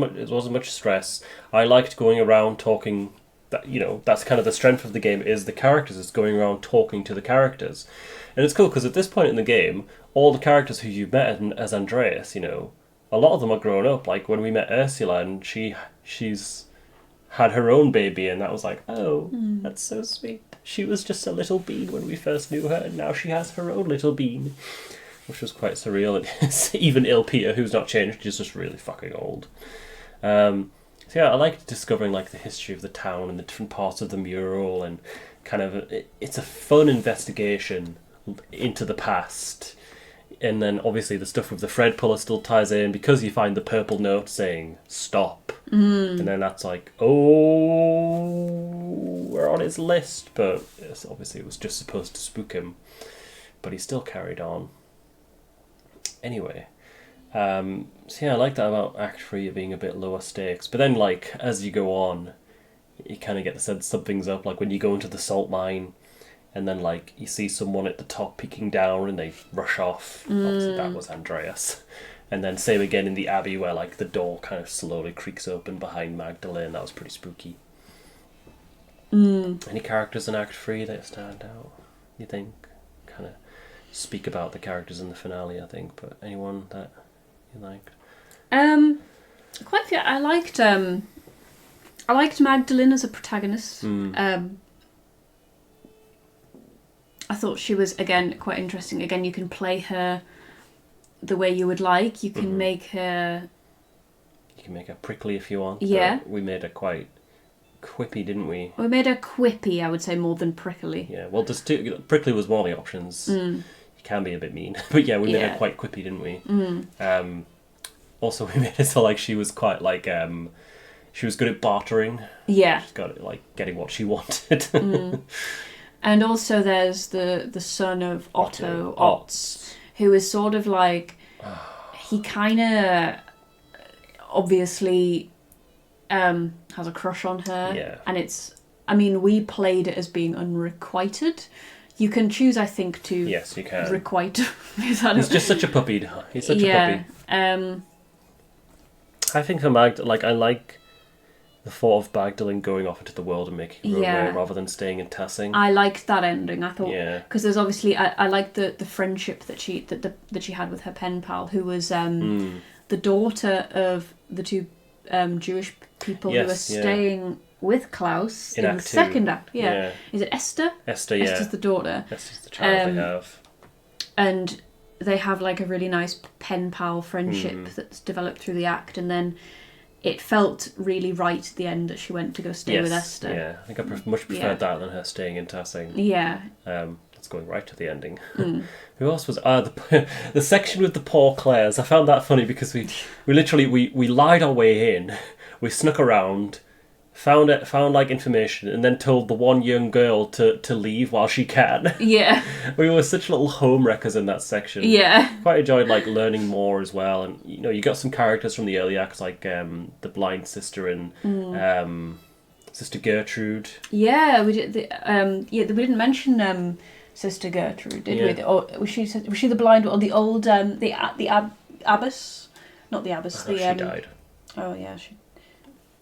much stress. I liked going around talking. That's kind of the strength of the game, is the characters. It's going around talking to the characters, and it's cool because at this point in the game, all the characters who you've met as Andreas, a lot of them are grown up. Like when we met Ursula, and she's had her own baby, and that was that's so sweet. She was just a little bean when we first knew her, and now she has her own little bean. Which was quite surreal. And even Il Peter, who's not changed, is just really fucking old. So I liked discovering the history of the town and the different parts of the mural, and kind of it's a fun investigation into the past. And then obviously the stuff with the Fred puller still ties in, because you find the purple note saying stop, and then that's we're on his list. But obviously it was just supposed to spook him, but he still carried on. Anyway, I like that about Act 3 being a bit lower stakes. But then, as you go on, you kind of get the sense something's up. When you go into the salt mine, and then, you see someone at the top peeking down, and they rush off. Obviously, that was Andreas. And then same again in the Abbey, where, the door kind of slowly creaks open behind Magdalene. That was pretty spooky. Any characters in Act 3 that stand out, you think? Kind of speak about the characters in the finale, I think, but anyone that you liked? Quite a few. I liked Magdalene as a protagonist. I thought she was, again, quite interesting. Again, you can play her the way you would like. You can make her... You can make her prickly if you want. Yeah. We made her quite quippy, didn't we? We made her quippy, I would say, more than prickly. Yeah, well, prickly was one of the options. You can be a bit mean. But we made her quite quippy, didn't we? Also, we made it so she was quite she was good at bartering. Yeah. She's got it, getting what she wanted. And also there's the son of Otto, Otz, who is sort of he kind of obviously has a crush on her. Yeah. And we played it as being unrequited. You can choose, I think, to yes, you can. Requite. He's just such a puppy. He's such a puppy. I think for I like the thought of Magdalene going off into the world and making her own way rather than staying in Tassing. I liked that ending. I thought, because there's obviously I liked the friendship that she had with her pen pal, who was the daughter of the two Jewish people who were staying with Klaus in the second act. Yeah. Is it Esther? Esther, yeah. Esther's the daughter. Esther's the child they have. And they have a really nice pen pal friendship that's developed through the act, and then it felt really right at the end that she went to go stay with Esther. Yeah, I think I much preferred that than her staying in Tassing. Yeah. That's going right to the ending. Who else was... the section with the poor Claires. I found that funny because we literally... We lied our way in. We snuck around, found like information, and then told the one young girl to leave while she can. Yeah. We were such little home wreckers in that section. Yeah. Quite enjoyed like learning more as well, and you got some characters from the early acts like the blind sister and Sister Gertrude. Yeah, we did. We didn't mention Sister Gertrude, did we? Or was she the blind or the old the abbess? Not the abbess. She died. Oh yeah,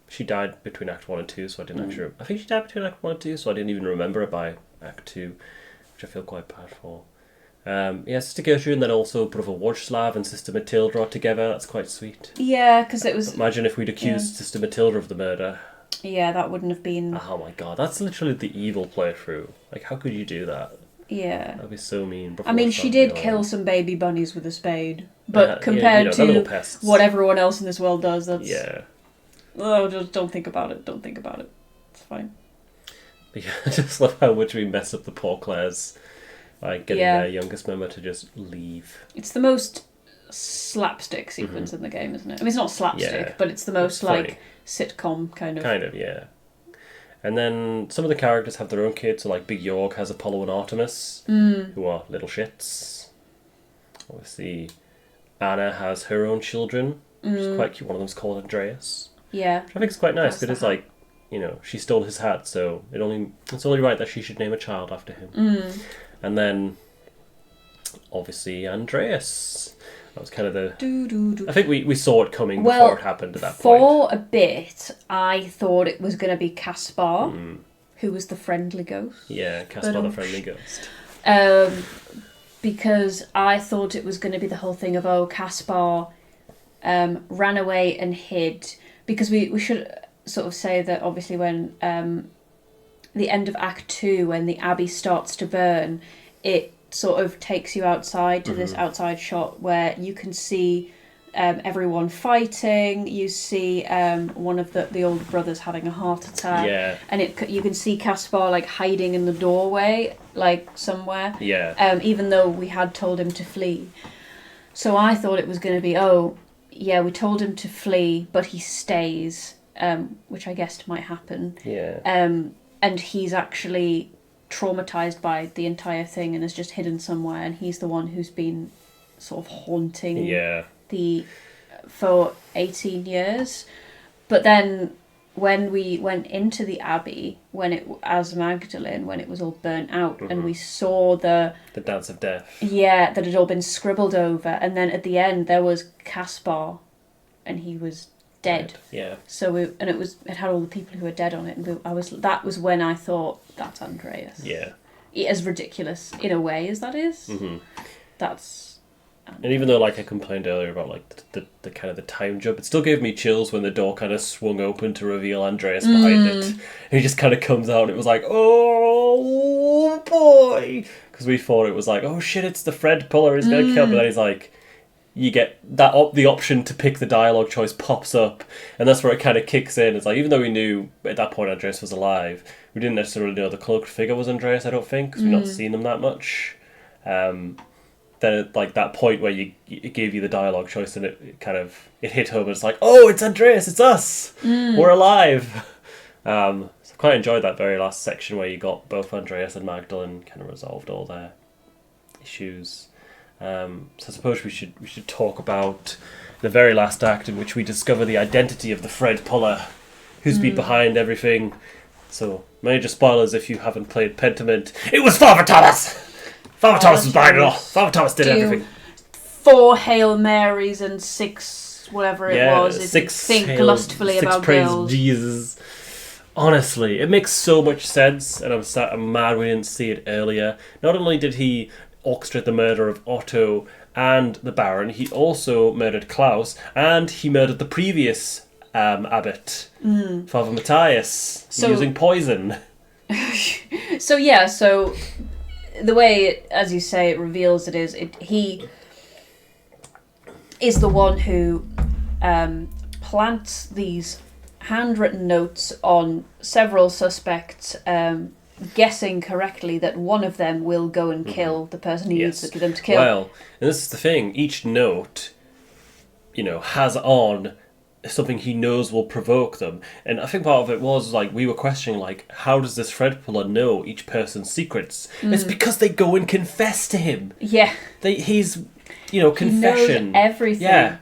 She died between Act 1 and 2, so I didn't actually... I think she died between Act 1 and 2, so I didn't even remember her by Act 2, which I feel quite bad for. Sister Gertrude, and then also Brother Wojslav and Sister Matilda are together. That's quite sweet. Yeah, because it was... Imagine if we'd accused Sister Matilda of the murder. Yeah, that wouldn't have been... Oh my god, that's literally the evil playthrough. Like, how could you do that? Yeah. That'd be so mean. I mean, she did kill some baby bunnies with a spade, but compared to what everyone else in this world does, that's... Yeah. Oh, just don't think about it. Don't think about it. It's fine. But yeah, I just love how much we mess up the poor Claires by getting their youngest member to just leave. It's the most slapstick sequence in the game, isn't it? I mean, it's not slapstick, but it's the most, like, sitcom kind of... Kind of, yeah. And then some of the characters have their own kids, so like Big York has Apollo and Artemis, who are little shits. Obviously, Anna has her own children, which is quite cute. One of them's called Andreas. Yeah. Which I think is quite nice, because it's like, she stole his hat, so it's only right that she should name a child after him. And then, obviously, Andreas. That was kind of the... I think we saw it coming before it happened at that point. For a bit, I thought it was going to be Caspar, who was the friendly ghost. Yeah, Caspar the friendly ghost. Because I thought it was going to be the whole thing of, Caspar ran away and hid. Because we should sort of say that, obviously, when the end of Act 2, when the Abbey starts to burn, it sort of takes you outside to this outside shot where you can see everyone fighting. You see one of the older brothers having a heart attack, and you can see Caspar like hiding in the doorway, like somewhere. Even though we had told him to flee, so I thought it was going to be we told him to flee, but he stays, which I guessed might happen. And he's actually traumatized by the entire thing and is just hidden somewhere, and he's the one who's been sort of haunting for 18 years. But then when we went into the Abbey, as Magdalene, when it was all burnt out, and we saw the Dance of Death, that had all been scribbled over, and then at the end there was Caspar, and he was dead. So it had all the people who were dead on it, and that was when I thought, that's Andreas. As ridiculous in a way as that is, that's Andreas. And even though like I complained earlier about like the kind of the time jump, it still gave me chills when the door kind of swung open to reveal Andreas behind it. And he just kind of comes out, and it was like, oh boy, because we thought it was like, oh shit, it's the Fred Puller, he's gonna kill, but then he's like, you get that the option to pick the dialogue choice pops up, and that's where it kind of kicks in. It's like, even though we knew at that point Andreas was alive, we didn't necessarily know the cloaked figure was Andreas, I don't think, because we've not seen them that much. Then at like that point where it gave you the dialogue choice, and it hit home, and it's like, oh, it's Andreas, it's us, we're alive. So I quite enjoyed that very last section where you got both Andreas and Magdalene kind of resolved all their issues. So I suppose we should talk about the very last act, in which we discover the identity of the Fred Puller, who's been behind everything. So major spoilers if you haven't played Pentiment. It was Father Thomas! Father Thomas was behind it all. Father Thomas did everything. 4 Hail Marys and 6 whatever it was. Think lustfully about praise girls. Jesus. Honestly, it makes so much sense, and I'm mad we didn't see it earlier. Not only did he orchestrate the murder of Otto and the Baron, he also murdered Klaus, and he murdered the previous abbot, Father Matthias, using poison. So the way as you say, it reveals he is the one who plants these handwritten notes on several suspects, guessing correctly that one of them will go and kill the person he needs them to kill. Well, and this is the thing, each note, has on something he knows will provoke them. And I think part of it was, like, we were questioning, like, how does this thread puller know each person's secrets? It's because they go and confess to him. Yeah. He's, confession. He knows everything. Yeah.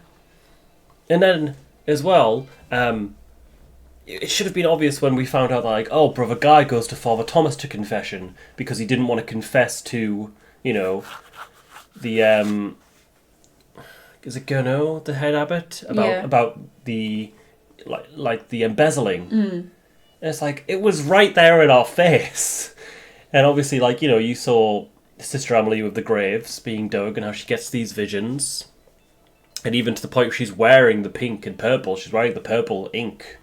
And then, as well, it should have been obvious when we found out that, like, oh, Brother Guy goes to Father Thomas to confession because he didn't want to confess to, the, is it Gurno, the head abbot? About the, like the embezzling. And it's like, it was right there in our face. And obviously, like, you saw Sister Amalie with the graves being dug and how she gets these visions. And even to the point where she's wearing the pink and purple, she's wearing the purple ink.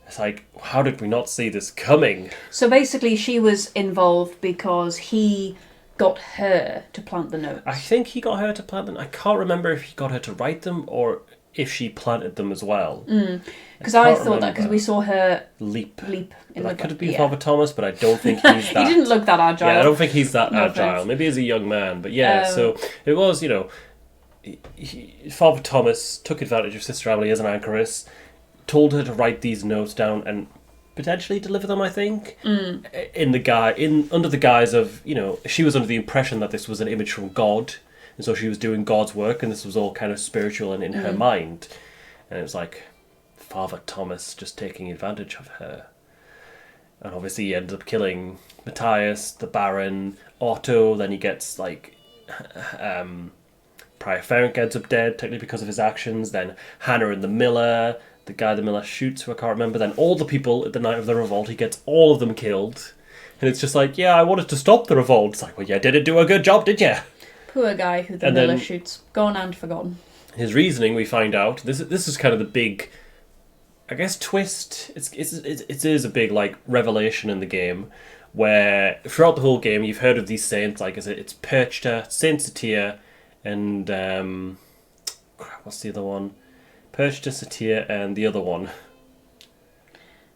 It's like, how did we not see this coming? So basically she was involved because he got her to plant the notes. I think he got her to plant them. I can't remember if he got her to write them or if she planted them as well. Because I thought that because we saw her leap in that could have been Father Thomas, but I don't think he's that. He didn't look that agile. Yeah, I don't think he's that No agile. offense. Maybe as a young man, but yeah. So it was, Father Thomas took advantage of Sister Amalie as an anchoress, told her to write these notes down and potentially deliver them, I think, under the guise of, she was under the impression that this was an image from God, and so she was doing God's work, and this was all kind of spiritual and in her mind. And it was like, Father Thomas just taking advantage of her. And obviously he ends up killing Matthias, the Baron, Otto, then he gets, like, Prior Ferenc ends up dead, technically because of his actions, then Hannah and the Miller, the guy the Miller shoots, who I can't remember, then all the people at the night of the revolt, he gets all of them killed. And it's just like, yeah, I wanted to stop the revolt. It's like, well, you didn't do a good job, did you? Poor guy who the Miller shoots. Gone and forgotten. His reasoning, we find out, this is kind of the big, I guess, twist. It is a big, like, revelation in the game, where throughout the whole game you've heard of these saints, like, it's Perchta, Saint Satir, and what's the other one? Perchta, Satir, and the other one,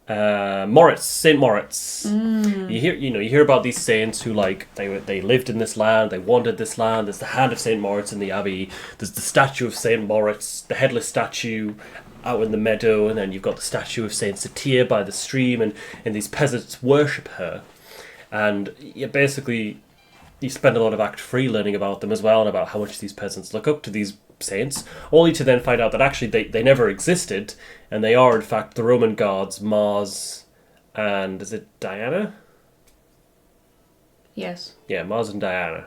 Moritz, Saint Moritz. You hear about these saints who, like, they lived in this land, they wandered this land. There's the hand of Saint Moritz in the abbey. There's the statue of Saint Moritz, the headless statue out in the meadow, and then you've got the statue of Saint Satir by the stream, and these peasants worship her. And basically, you spend a lot of Act 3 learning about them as well, and about how much these peasants look up to these saints, only to then find out that actually they never existed, and they are in fact the Roman gods Mars and, is it Diana? Yes. Yeah, Mars and Diana.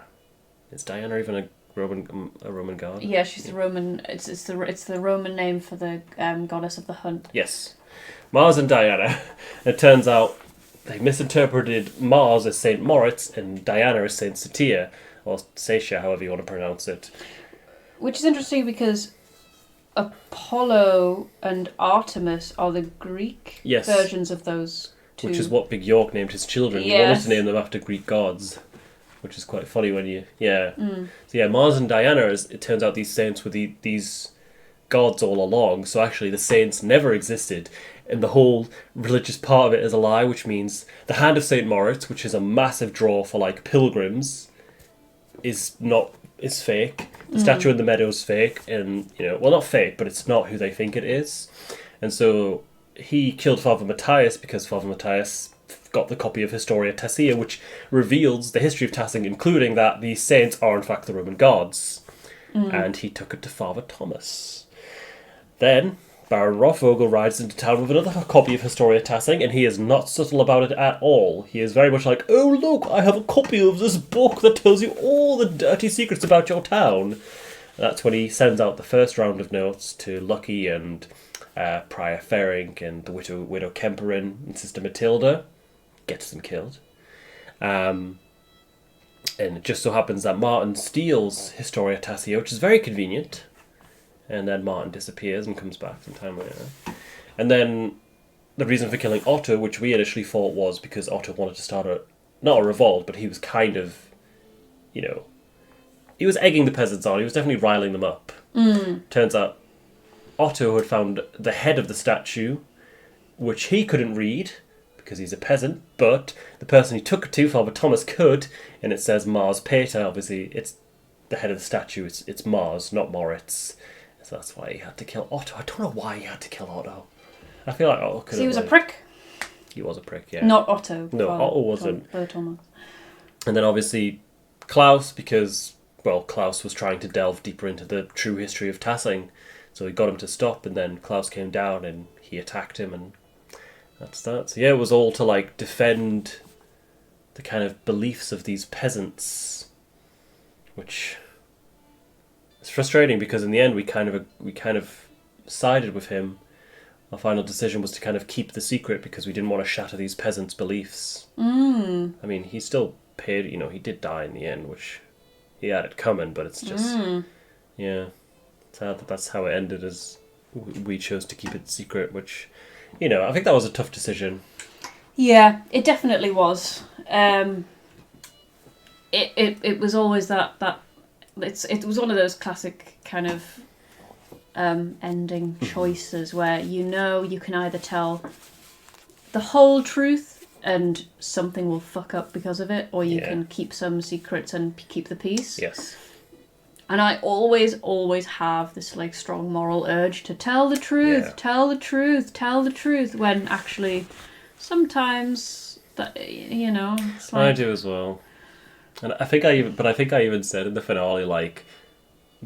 Is Diana even a Roman god? Yeah, she's the Roman. It's the Roman name for the goddess of the hunt. Yes, Mars and Diana. It turns out they misinterpreted Mars as Saint Moritz and Diana as Saint Satir, or Satia, however you want to pronounce it. Which is interesting because Apollo and Artemis are the Greek versions of those two. Which is what Big York named his children. He wanted to name them after Greek gods, which is quite funny when you... Yeah. So yeah, Mars and Diana, it turns out these saints were these gods all along, so actually the saints never existed, and the whole religious part of it is a lie, which means the hand of Saint Moritz, which is a massive draw for, like, pilgrims, is fake. The statue in the meadow is fake, and, well, not fake, but it's not who they think it is. And so he killed Father Matthias because Father Matthias got the copy of Historia Tassia, which reveals the history of Tassing, including that these saints are in fact the Roman gods. And he took it to Father Thomas. Then Baron Rothvogel rides into town with another copy of Historia Tassing, and he is not subtle about it at all. He is very much like, oh look, I have a copy of this book that tells you all the dirty secrets about your town. And that's when he sends out the first round of notes to Lucky and Prior Ferenc and the widow Kemperin and Sister Matilda. Gets them killed. And it just so happens that Martin steals Historia Tassia, which is very convenient. And then Martin disappears and comes back some time later. And then the reason for killing Otto, which we initially thought was because Otto wanted to start not a revolt, but he was kind of, he was egging the peasants on. He was definitely riling them up. Turns out Otto had found the head of the statue, which he couldn't read because he's a peasant, but the person he took it to, Father Thomas, could, and it says Mars Pater. Obviously, it's the head of the statue. It's Mars, not Moritz. So that's why he had to kill Otto. I don't know why he had to kill Otto. I feel like Otto could have... he was a prick? He was a prick, yeah. Not Otto. No, Otto wasn't. Thomas. And then obviously Klaus, because, well, Klaus was trying to delve deeper into the true history of Tassing. So he got him to stop, and then Klaus came down and he attacked him, and that's that. So yeah, it was all to, like, defend the kind of beliefs of these peasants, which is frustrating because in the end we kind of sided with him. Our final decision was to kind of keep the secret because we didn't want to shatter these peasants' beliefs. I mean, he still paid, he did die in the end, which he had it coming, but it's just, yeah, sad that that's how it ended, as we chose to keep it secret, which, I think that was a tough decision. Yeah, it definitely was. It was always that it was one of those classic kind of ending choices where you can either tell the whole truth and something will fuck up because of it, or you can keep some secrets and keep the peace. Yes. And I always have this like strong moral urge to tell the truth, tell the truth, when actually sometimes that it's like... I do as well. And I think I even said in the finale, like,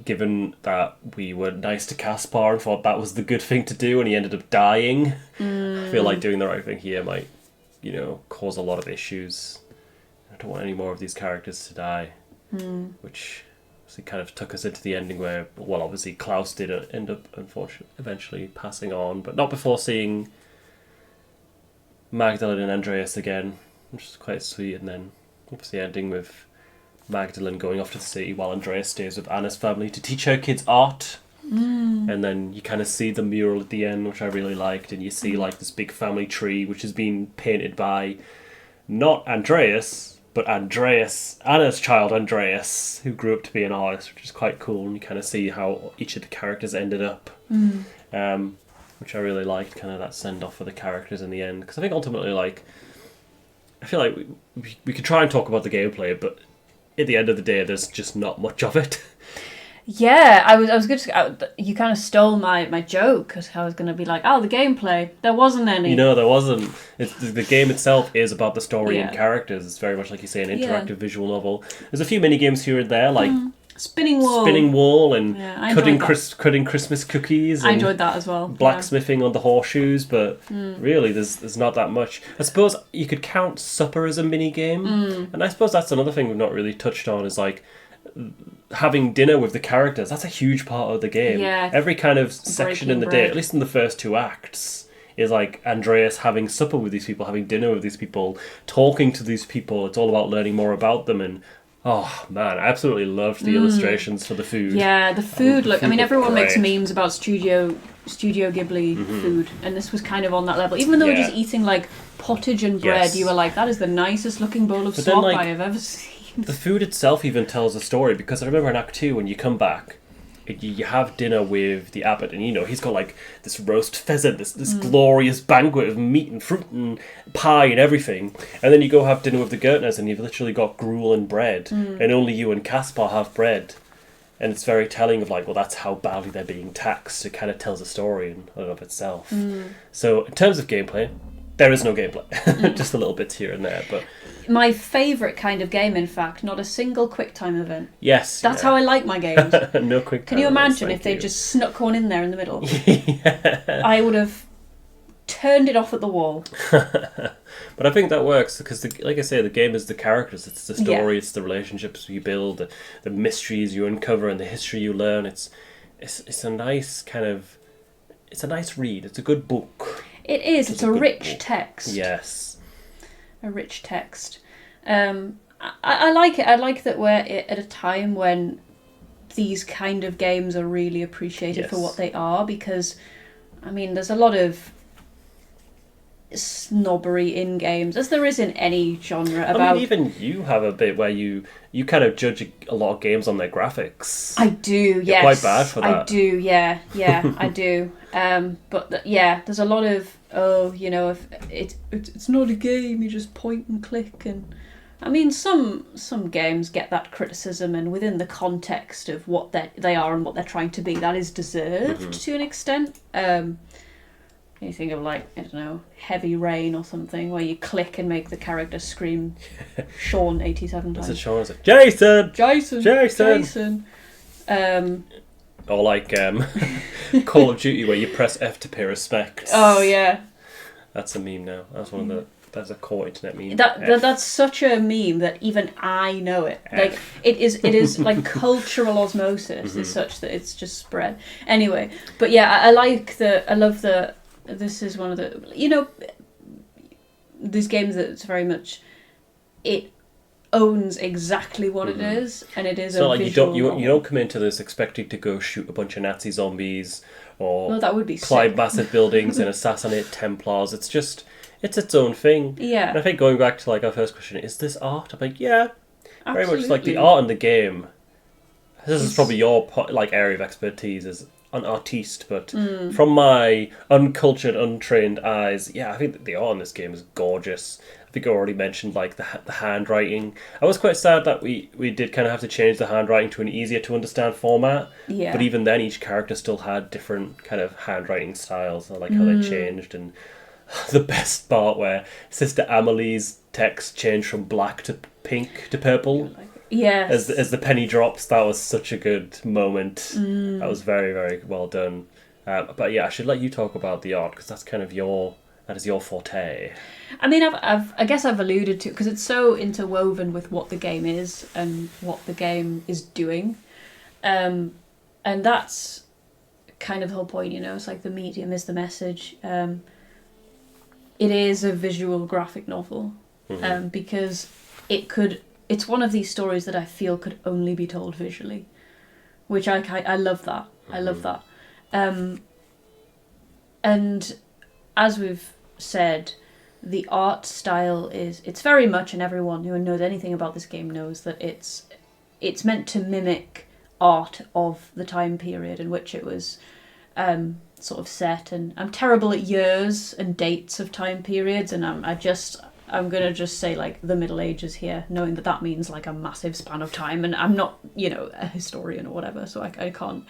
given that we were nice to Caspar and thought that was the good thing to do and he ended up dying, I feel like doing the right thing here might, cause a lot of issues. I don't want any more of these characters to die, which kind of took us into the ending where, well, obviously Klaus did end up, unfortunately, eventually passing on, but not before seeing Magdalene and Andreas again, which is quite sweet, and then obviously ending with Magdalene going off to the city while Andreas stays with Anna's family to teach her kids art. And then you kind of see the mural at the end, which I really liked, and you see like this big family tree which has been painted by not Andreas, but Andreas, Anna's child Andreas, who grew up to be an artist, which is quite cool, and you kind of see how each of the characters ended up, which I really liked, kind of that send-off for the characters in the end, because I think ultimately, like, I feel like we could try and talk about the gameplay, but at the end of the day, there's just not much of it. Yeah, I was good to... You kind of stole my joke, because I was going to be like, the gameplay. There wasn't any. There wasn't. The game itself is about the story and characters. It's very much, like you say, an interactive visual novel. There's a few mini-games here and there, like... Spinning wall and cutting Christmas cookies. And I enjoyed that as well. Blacksmithing on the horseshoes, but really there's not that much. I suppose you could count supper as a mini game, and I suppose that's another thing we've not really touched on, is like having dinner with the characters. That's a huge part of the game. Yeah, every kind of section in the day, at least in the first 2 acts, is like Andreas having supper with these people, having dinner with these people, talking to these people. It's all about learning more about them. And oh man, I absolutely loved the illustrations for the food. Yeah, the food look. I mean, everyone makes memes about Studio Ghibli food, and this was kind of on that level. Even though we're just eating like pottage and bread, you were like, that is the nicest looking bowl of slop I have ever seen. The food itself even tells a story, because I remember in Act 2 when you come back, you have dinner with the abbot, and he's got like this roast pheasant, this glorious banquet of meat and fruit and pie and everything, and then you go have dinner with the Gertners and you've literally got gruel and bread, and only you and Caspar have bread, and it's very telling of like, well, that's how badly they're being taxed. It kind of tells a story in and of itself. So in terms of gameplay, there is no gameplay, just a little bit here and there, but my favourite kind of game, in fact, not a single QuickTime event. Yes. That's how I like my games. No QuickTime. Can you imagine if they just snuck one in there in the middle? Yeah. I would have turned it off at the wall. But I think that works because, like I say, the game is the characters. It's the story. It's the relationships you build, the mysteries you uncover, and the history you learn. It's a nice kind of... It's a nice read. It's a good book. It is. It's a rich text. Yes. A rich text. I like it. I like that we're at a time when these kind of games are really appreciated for what they are, because, I mean, there's a lot of snobbery in games, as there is in any genre. About... I mean, even you have a bit where you kind of judge a lot of games on their graphics. I do, yes. You're quite bad for that. I do, yeah, I do. But there's a lot of, if it's not a game, you just point and click, and I mean, some games get that criticism, and within the context of what they are and what they're trying to be, that is deserved to an extent. You think of, like, I don't know, Heavy Rain or something, where you click and make the character scream Sean 87 times. Is it Sean? Is it Jason? Jason. Jason. Or like Call of Duty, where you press F to pay respect. Oh yeah. That's a meme now. That's a core internet meme. That's such a meme that even I know it. Like it is like cultural osmosis is such that it's just spread. Anyway, but yeah, I love the. This is one of the, you know, these games that's very much, it owns exactly what it is, and it is so a like visual you don't come into this expecting to go shoot a bunch of Nazi zombies or that would be climb sick. massive buildings and assassinate Templars. It's its own thing. Yeah. And I think going back to like our first question, is this art? I'm like, yeah, Absolutely. very much like the art in the game. This is probably your like area of expertise as an artiste, but from my uncultured, untrained eyes, yeah, I think that the art in this game is gorgeous. I think I already mentioned like the handwriting. I was quite sad that we did kind of have to change the handwriting to an easier to understand format. Yeah. But even then, each character still had different kind of handwriting styles. I like how they changed, and the best part where Sister Amalie's text changed from black to pink to purple. Yes. As the penny drops, that was such a good moment. That was very, very well done. But yeah, I should let you talk about the art, because that's kind of your forte. I mean, I guess I've alluded to, because it's so interwoven with what the game is and what the game is doing, and that's kind of the whole point. You know, it's like the medium is the message. It is a visual graphic novel, because it's one of these stories that I feel could only be told visually, which I love that. I love that. And as we've said, the art style it's very much, and everyone who knows anything about this game knows that it's meant to mimic art of the time period in which it was sort of set. And I'm terrible at years and dates of time periods, and I'm going to just say, like, the Middle Ages here, knowing that means, like, a massive span of time. And I'm not, you know, a historian or whatever, so I can't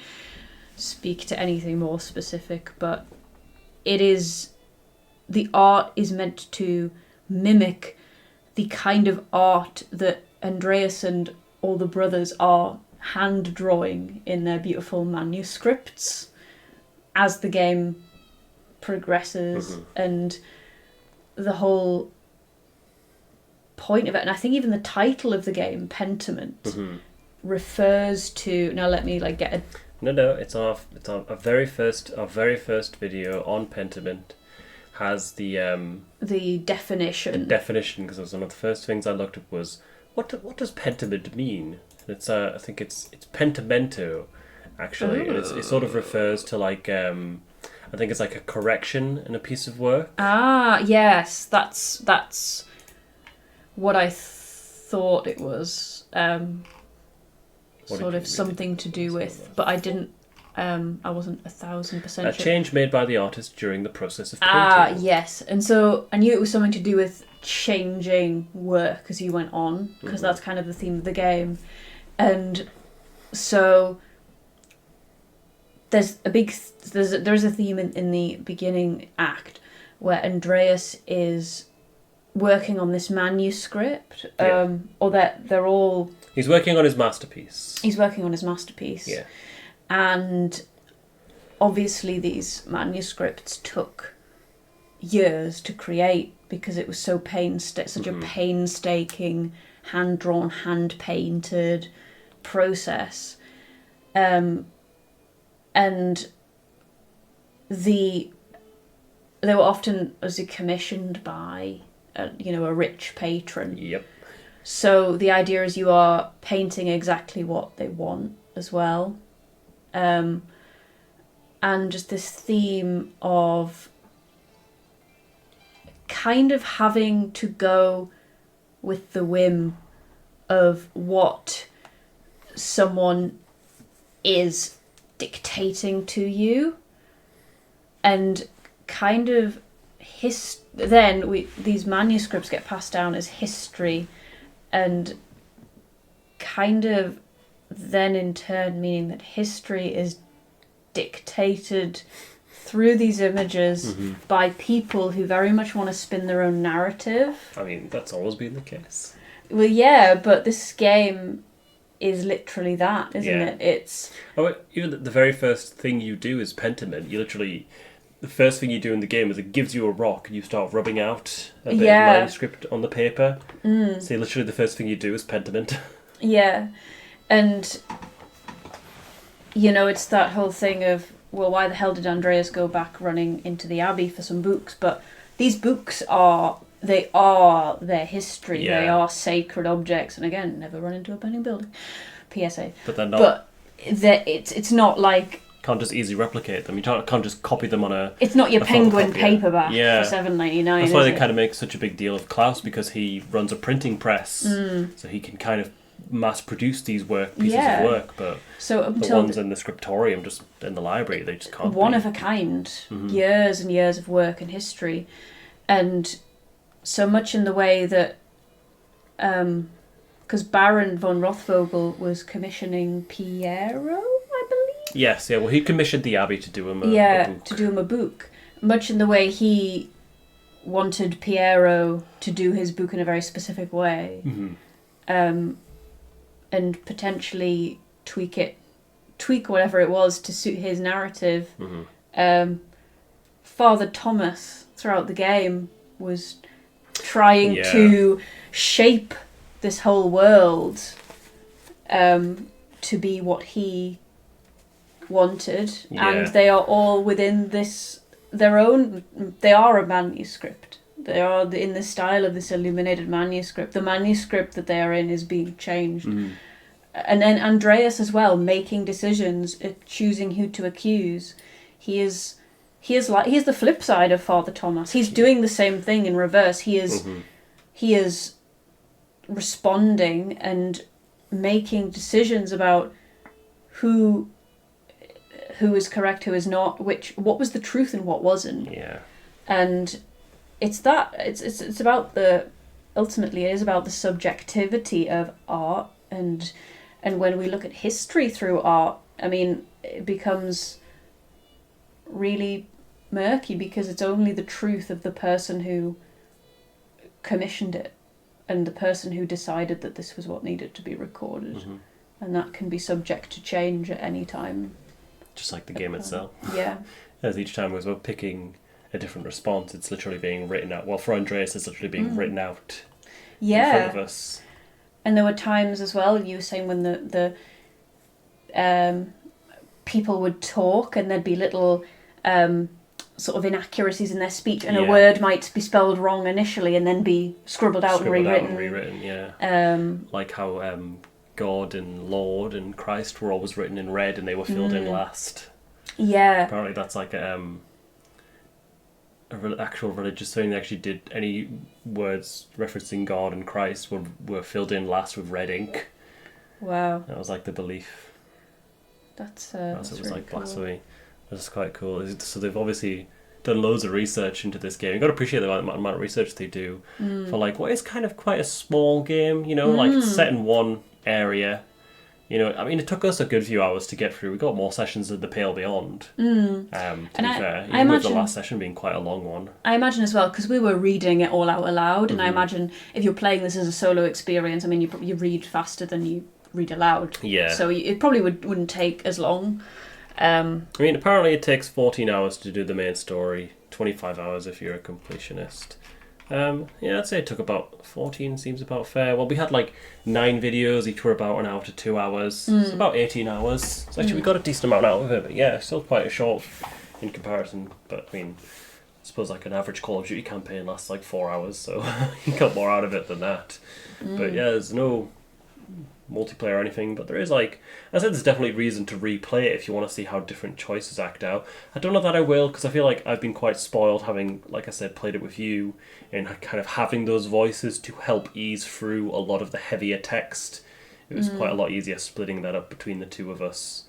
speak to anything more specific. But the art is meant to mimic the kind of art that Andreas and all the brothers are hand-drawing in their beautiful manuscripts as the game progresses. And the whole point of it, and I think even the title of the game, Pentiment, refers to. Now let me like get a. No, it's our very first video on Pentiment has the definition. The definition, because it was one of the first things I looked up was what does Pentiment mean? And it's I think it's pentimento, actually, and it sort of refers to like I think it's like a correction in a piece of work. Ah, yes, that's what I thought it was. Sort of something to do with, but I didn't. I wasn't 1,000% sure. A change made by the artist during the process of painting. Ah, yes, and so I knew it was something to do with changing work as you went on, because that's kind of the theme of the game, and so there's a theme in the beginning act where Andreas is working on this manuscript, or that they're all. He's working on his masterpiece. Yeah. And obviously these manuscripts took years to create because it was so such a painstaking, hand-drawn, hand-painted process. And they were often commissioned by a rich patron. Yep. So the idea is you are painting exactly what they want as well. And just this theme of kind of having to go with the whim of what someone is dictating to you, and kind of these manuscripts get passed down as history, and kind of then in turn meaning that history is dictated through these images by people who very much want to spin their own narrative. I mean, that's always been the case. Well, yeah, but this game is literally that, isn't it? It's... Oh, even the very first thing you do is Pentiment. You literally... The first thing you do in the game is it gives you a rock and you start rubbing out a bit of manuscript on the paper. So literally the first thing you do is Pentiment. Yeah. And, you know, it's that whole thing of, well, why the hell did Andreas go back running into the Abbey for some books? But these books are their history. Yeah. They are sacred objects. And again, never run into a burning building. PSA. But they're not... But it's not like... Can't just easily replicate them. You can't just copy them on a... It's not your Penguin paperback for $7.99. That's why they kind of make such a big deal of Klaus, because he runs a printing press, so he can kind of mass produce these pieces of work. But so the ones in the scriptorium, just in the library, they just can't. One of a kind, years and years of work and history, and so much in the way that, because Baron von Rothvogel was commissioning Piero, I believe. Yes, yeah. Well, he commissioned the Abbey to do him a book. To do him a book. Much in the way he wanted Piero to do his book in a very specific way, and potentially tweak whatever it was to suit his narrative. Father Thomas, throughout the game, was trying to shape this whole world to be what he wanted, and they are all within their own. They are a manuscript. They are in the style of this illuminated manuscript. The manuscript that they are in is being changed, and then Andreas as well, making decisions, choosing who to accuse. He is the flip side of Father Thomas. He's doing the same thing in reverse. He is responding and making decisions about who is correct, who is not, what was the truth and what wasn't. Yeah. And it's about ultimately it is about the subjectivity of art, and when we look at history through art, I mean, it becomes really murky because it's only the truth of the person who commissioned it and the person who decided that this was what needed to be recorded. And that can be subject to change at any time. Just like the game itself. Yeah. As each time we're picking a different response, it's literally being written out. Well, for Andreas, it's literally being written out in front of us. And there were times as well, you were saying, when the people would talk and there'd be little sort of inaccuracies in their speech, and a word might be spelled wrong initially and then be scribbled out and rewritten. Like how God and Lord and Christ were always written in red and they were filled in last. Yeah. Apparently that's like an actual religious thing. They actually did any words referencing God and Christ were filled in last with red ink. Wow. That was like the belief. That's it was really like cool. blasphemy. That's quite cool. So they've obviously done loads of research into this game. You've got to appreciate the amount of research they do for like what is kind of quite a small game, you know, like it's set in one area. You know, I mean, it took us a good few hours to get through. We got more sessions than the Pale Beyond. To be fair, even with the last session being quite a long one. I imagine as well, because we were reading it all out aloud, and I imagine if you're playing this as a solo experience, I mean, you read faster than you read aloud. Yeah. So it probably wouldn't take as long. I mean, apparently it takes 14 hours to do the main story, 25 hours if you're a completionist. I'd say it took about 14, seems about fair. Well, we had like 9 videos, each were about an hour to 2 hours. So it's about 18 hours. So actually we got a decent amount out of it, but yeah, still quite a short in comparison. But I mean, I suppose like an average Call of Duty campaign lasts like 4 hours, so you got more out of it than that. But yeah, there's no multiplayer or anything, but there is, like I said, there's definitely reason to replay it if you want to see how different choices act out. I don't know that I will, because I feel like I've been quite spoiled having, like I said, played it with you and kind of having those voices to help ease through a lot of the heavier text. It was quite a lot easier splitting that up between the two of us.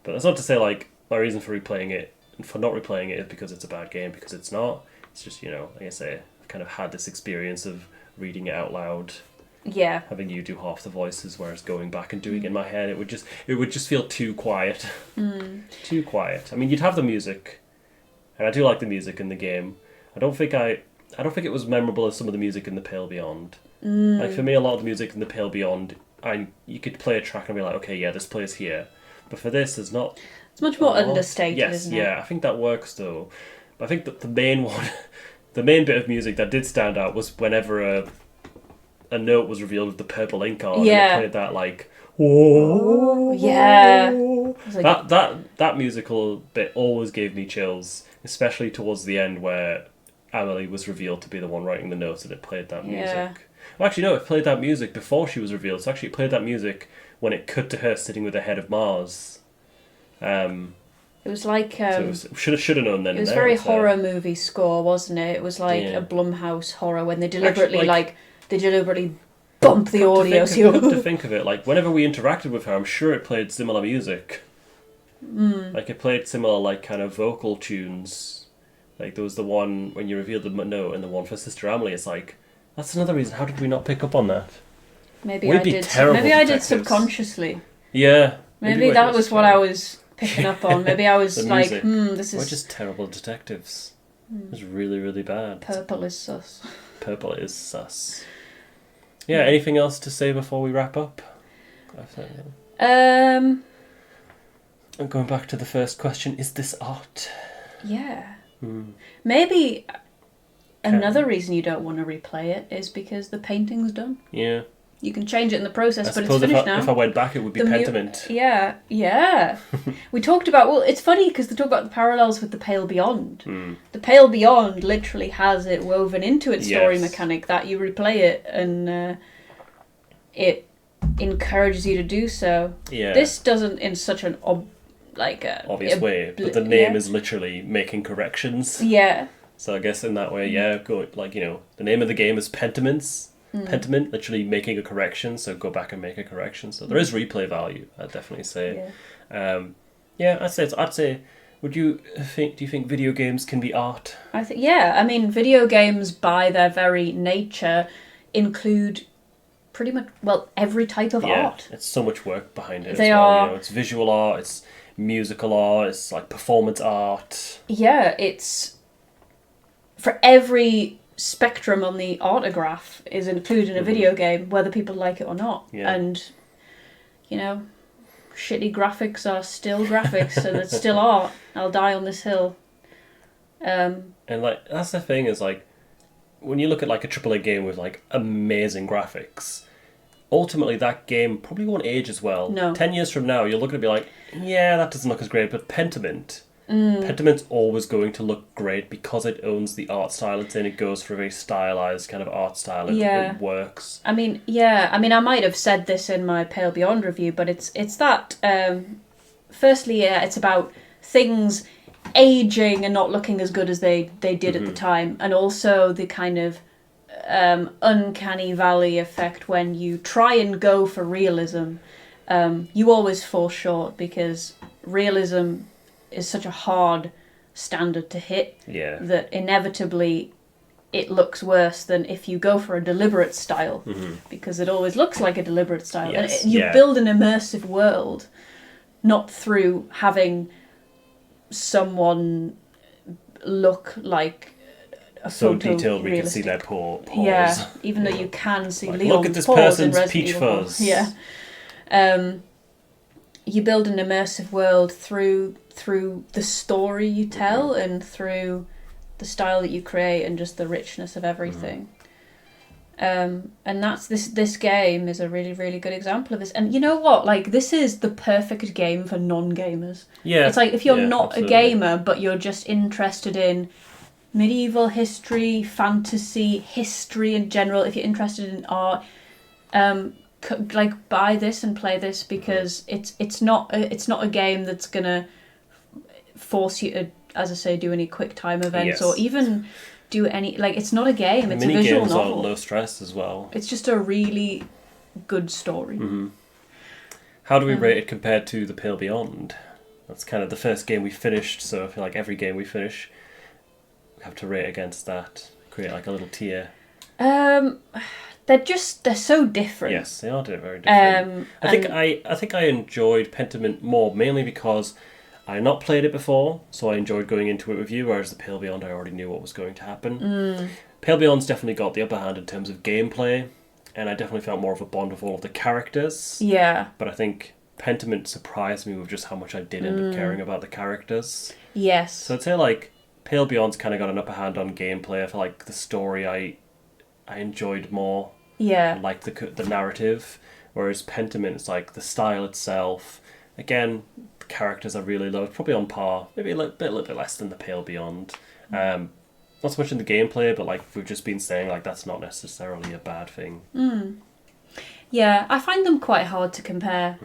But that's not to say like my reason for replaying it and for not replaying it is because it's a bad game, because it's not. It's just, you know, like I say, I've kind of had this experience of reading it out loud Yeah. having you do half the voices, whereas going back and doing it in my head, it would just feel too quiet. Too quiet. I mean, you'd have the music, and I do like the music in the game. I don't think it was memorable as some of the music in the Pale Beyond. Like for me, a lot of the music in the Pale Beyond, you could play a track and be like, okay, yeah, this plays here. But for this, there's not. It's much more understated, yes, isn't it? yeah, I think that works though. But I think that the main one, the main bit of music that did stand out was whenever a note was revealed with the purple ink on. Yeah. And it played that like, whoa. Yeah. Like, That musical bit always gave me chills, especially towards the end where Amalie was revealed to be the one writing the notes, and it played that music. Yeah. Well, actually, no, it played that music before she was revealed. So actually, it played that music when it cut to her sitting with the head of Mars. It was like should have known then. It was very horror movie score, wasn't it? It was like a Blumhouse horror when they deliberately bump the audio. To think of it, like whenever we interacted with her, I'm sure it played similar music. Like it played similar like kind of vocal tunes. Like there was the one when you revealed the note and the one for Sister Amalie. It's like that's another reason. How did we not pick up on that? Maybe I did subconsciously. Yeah. Maybe that was what I was picking up on. Maybe I was like, this is... We're just terrible detectives. It's really, really bad. Purple is sus. Purple is sus. Yeah, anything else to say before we wrap up? I'm going back to the first question, is this art? Yeah. Maybe another reason you don't want to replay it is because the painting's done. Yeah. You can change it in the process, but it's finished now. If I went back, it would be Pentiment. Yeah. We talked about... Well, it's funny because they talk about the parallels with the Pale Beyond. The Pale Beyond literally has it woven into its story mechanic that you replay it and it encourages you to do so. Yeah. This doesn't in such an obvious way, but the name is literally making corrections. Yeah. So I guess in that way, the name of the game is Pentiments. Pentiment, literally making a correction, so go back and make a correction. So there is replay value, I'd definitely say. I'd say, do you think video games can be art? I mean, video games by their very nature include pretty much, every type of art. It's so much work behind it They as well. are... It's visual art, it's musical art, it's like performance art. Yeah, it's... For every spectrum on the artograph is included in a video game, whether people like it or not. Yeah. And, shitty graphics are still graphics and it's still art. I'll die on this hill. And that's the thing is when you look at a AAA game with amazing graphics, ultimately that game probably won't age as well. No. 10 years from now, you're looking to be like, yeah, that doesn't look as great, but Pentiment's always going to look great because it owns the art style it's in. It goes for a very stylized kind of art style. It works. I mean, I might have said this in my Pale Beyond review, but it's that. Firstly, it's about things aging and not looking as good as they did at the time, and also the kind of uncanny valley effect when you try and go for realism. You always fall short because realism is such a hard standard to hit that inevitably it looks worse than if you go for a deliberate style, because it always looks like a deliberate style. Yes. And you build an immersive world not through having someone look like a so photo detailed we can see their paws. Yeah, even though you can see Leon's look at this paws person's in Resident peach Evil. fuzz. Yeah. You build an immersive world through the story you tell and through the style that you create and just the richness of everything. And that's this game is a really, really good example of this. And you know what? This is the perfect game for non-gamers. Yeah. It's if you're not absolutely. a gamer, but you're just interested in medieval history, fantasy, history in general, if you're interested in art, buy this and play this, because it's not a game that's gonna force you to, as I say, do any quick time events or even do any it's not a game. It's a visual novel. Mini games are low stress as well. It's just a really good story. How do we rate it compared to The Pale Beyond? That's kind of the first game we finished, so I feel like every game we finish, we have to rate against that. Create a little tier. they're so different. Yes, they are very different. I think I enjoyed Pentiment more, mainly because I had not played it before, so I enjoyed going into it with you, whereas the Pale Beyond, I already knew what was going to happen. Pale Beyond's definitely got the upper hand in terms of gameplay, and I definitely felt more of a bond with all of the characters. Yeah. But I think Pentiment surprised me with just how much I did end up caring about the characters. Yes. So I'd say, like, Pale Beyond's kind of got an upper hand on gameplay. I feel like the story I enjoyed more. Yeah. I liked the narrative, whereas Pentiment is like the style itself. Again, the characters I really loved, probably on par, maybe a little bit less than the Pale Beyond. Not so much in the gameplay, but like we've just been saying, like that's not necessarily a bad thing. Yeah, I find them quite hard to compare.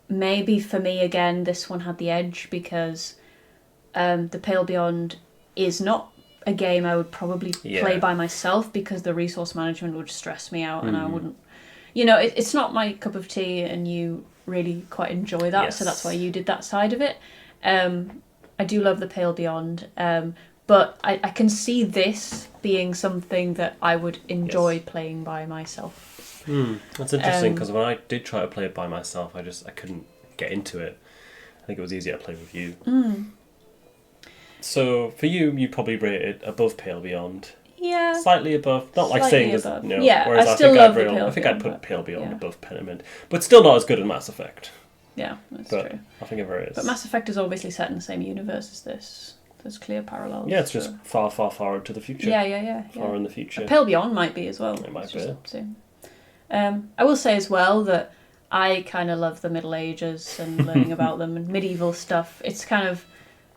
Maybe for me again, this one had the edge because the Pale Beyond is not a game I would probably play by myself because the resource management would stress me out and I wouldn't. You know, it's not my cup of tea, and you really quite enjoy that, so that's why you did that side of it. I do love the Pale Beyond, but I can see this being something that I would enjoy playing by myself. That's interesting, because when I did try to play it by myself, I couldn't get into it. I think it was easier to play with you. So for you probably rate it above Pale Beyond. Yeah. Slightly above. Not like saying there's no. Yeah, whereas I still love the Pale Beyond. I think I'd put Pale Beyond above Pentiment, but still not as good as Mass Effect. Yeah, that's true. I think it is. But Mass Effect is obviously set in the same universe as this. There's clear parallels. Yeah, it's just far, far, far into the future. Yeah. Far in the future. Pale Beyond might be as well. It might be. I will say as well that I kind of love the Middle Ages and learning about them and medieval stuff. It's kind of,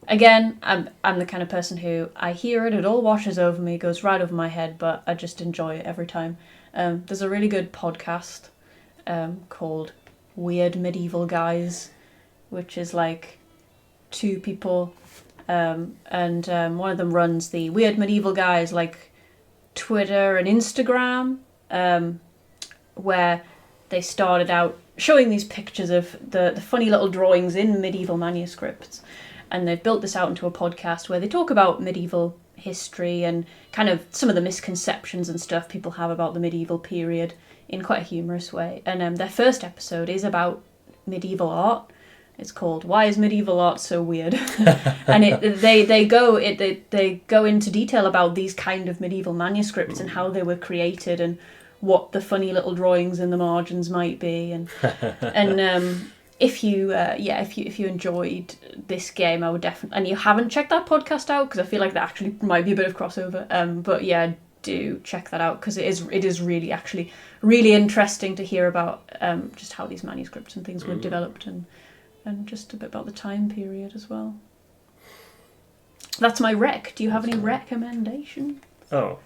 again, I'm the kind of person who I hear it all washes over me, goes right over my head, but I just enjoy it every time. There's a really good podcast called Weird Medieval Guys, which is like two people, and one of them runs the Weird Medieval Guys like Twitter and Instagram, where they started out showing these pictures of the funny little drawings in medieval manuscripts, and they've built this out into a podcast where they talk about medieval history and kind of some of the misconceptions and stuff people have about the medieval period in quite a humorous way. And their first episode is about medieval art. It's called "Why is Medieval Art So Weird?" and they go into detail about these kind of medieval manuscripts and how they were created and what the funny little drawings in the margins might be. And if you enjoyed this game, I would definitely, and you haven't checked that podcast out, because I feel like that actually might be a bit of crossover. But yeah, do check that out, because it is really actually really interesting to hear about just how these manuscripts and things were developed and just a bit about the time period as well. That's my rec. Do you have any recommendations? Oh.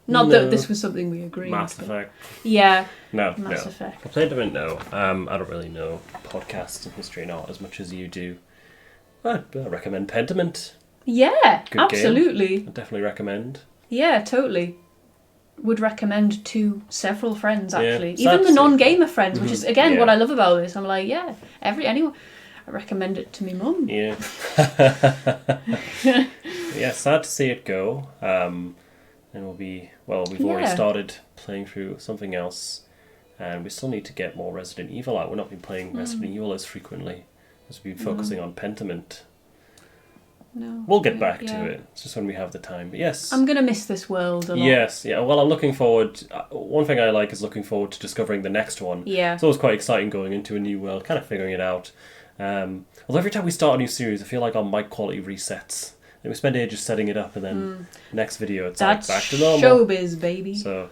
Not that this was something we agreed. Mass Effect. Yeah. Mass Effect. Pentiment, no. I don't really know podcasts and history not as much as you do. I recommend Pentiment. Yeah, Good absolutely. game. I definitely recommend. Yeah, totally. Would recommend to several friends, actually. Yeah, even the non-gamer friends, which is, again, what I love about this. I'm like, yeah, anyone. I recommend it to me mum. Yeah. Yeah, sad to see it go. And we've already started playing through something else, and we still need to get more Resident Evil out. We've not been playing Resident Evil as frequently as we've been focusing on Pentiment. No. We'll get back to it. It's just when we have the time. But yes. I'm going to miss this world a lot. Yes, yeah. Well, I'm looking forward... one thing I like is looking forward to discovering the next one. Yeah. It's always quite exciting going into a new world, kind of figuring it out. Although every time we start a new series, I feel like our mic quality resets. And we spend ages setting it up, and then next video it's That's back to normal. Showbiz, baby. So,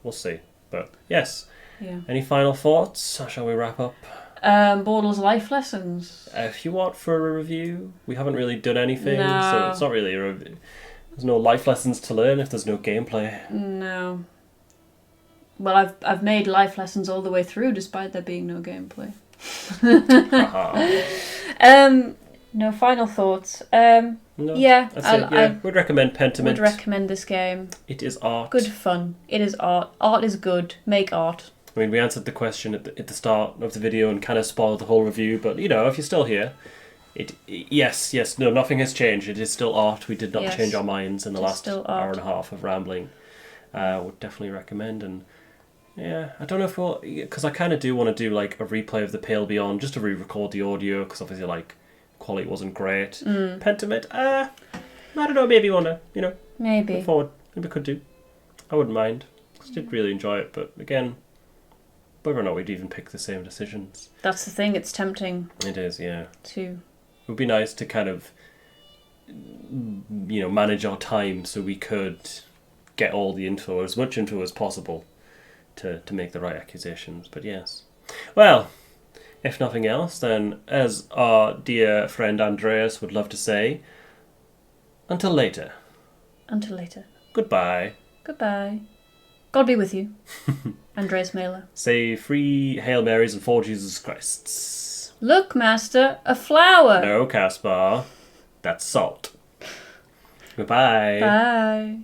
we'll see. But, yes. Yeah. Any final thoughts? Or shall we wrap up? Border's life lessons. If you want for a review, we haven't really done anything, No. so it's not really a review. There's no life lessons to learn if there's no gameplay. No. Well, I've made life lessons all the way through, despite there being no gameplay. No final thoughts. No, yeah, I would recommend Pentiment. Would recommend this game. It is art. Good fun. It is art. Art is good. Make art. I mean, we answered the question at the start of the video and kind of spoiled the whole review, but, if you're still here, nothing has changed. It is still art. We did not change our minds in the last hour and a half of rambling. Would definitely recommend. And yeah, I don't know if we'll, because I kind of do want to do like a replay of The Pale Beyond, just to re-record the audio, because obviously like quality wasn't great. Pentiment, I don't know, maybe want to, Maybe. look forward. Maybe we could do. I wouldn't mind. I did really enjoy it, but again, whether or not we'd even pick the same decisions. That's the thing, it's tempting. It is, yeah. To. It would be nice to kind of, manage our time so we could get all the info, as much info as possible, to make the right accusations. But yes. Well, if nothing else, then as our dear friend Andreas would love to say, until later. Until later. Goodbye. Goodbye. God be with you. Andreas Maler. Say 3 Hail Marys and 4 Jesus Christs. Look, Master, a flower. No, Caspar. That's salt. Goodbye. Bye.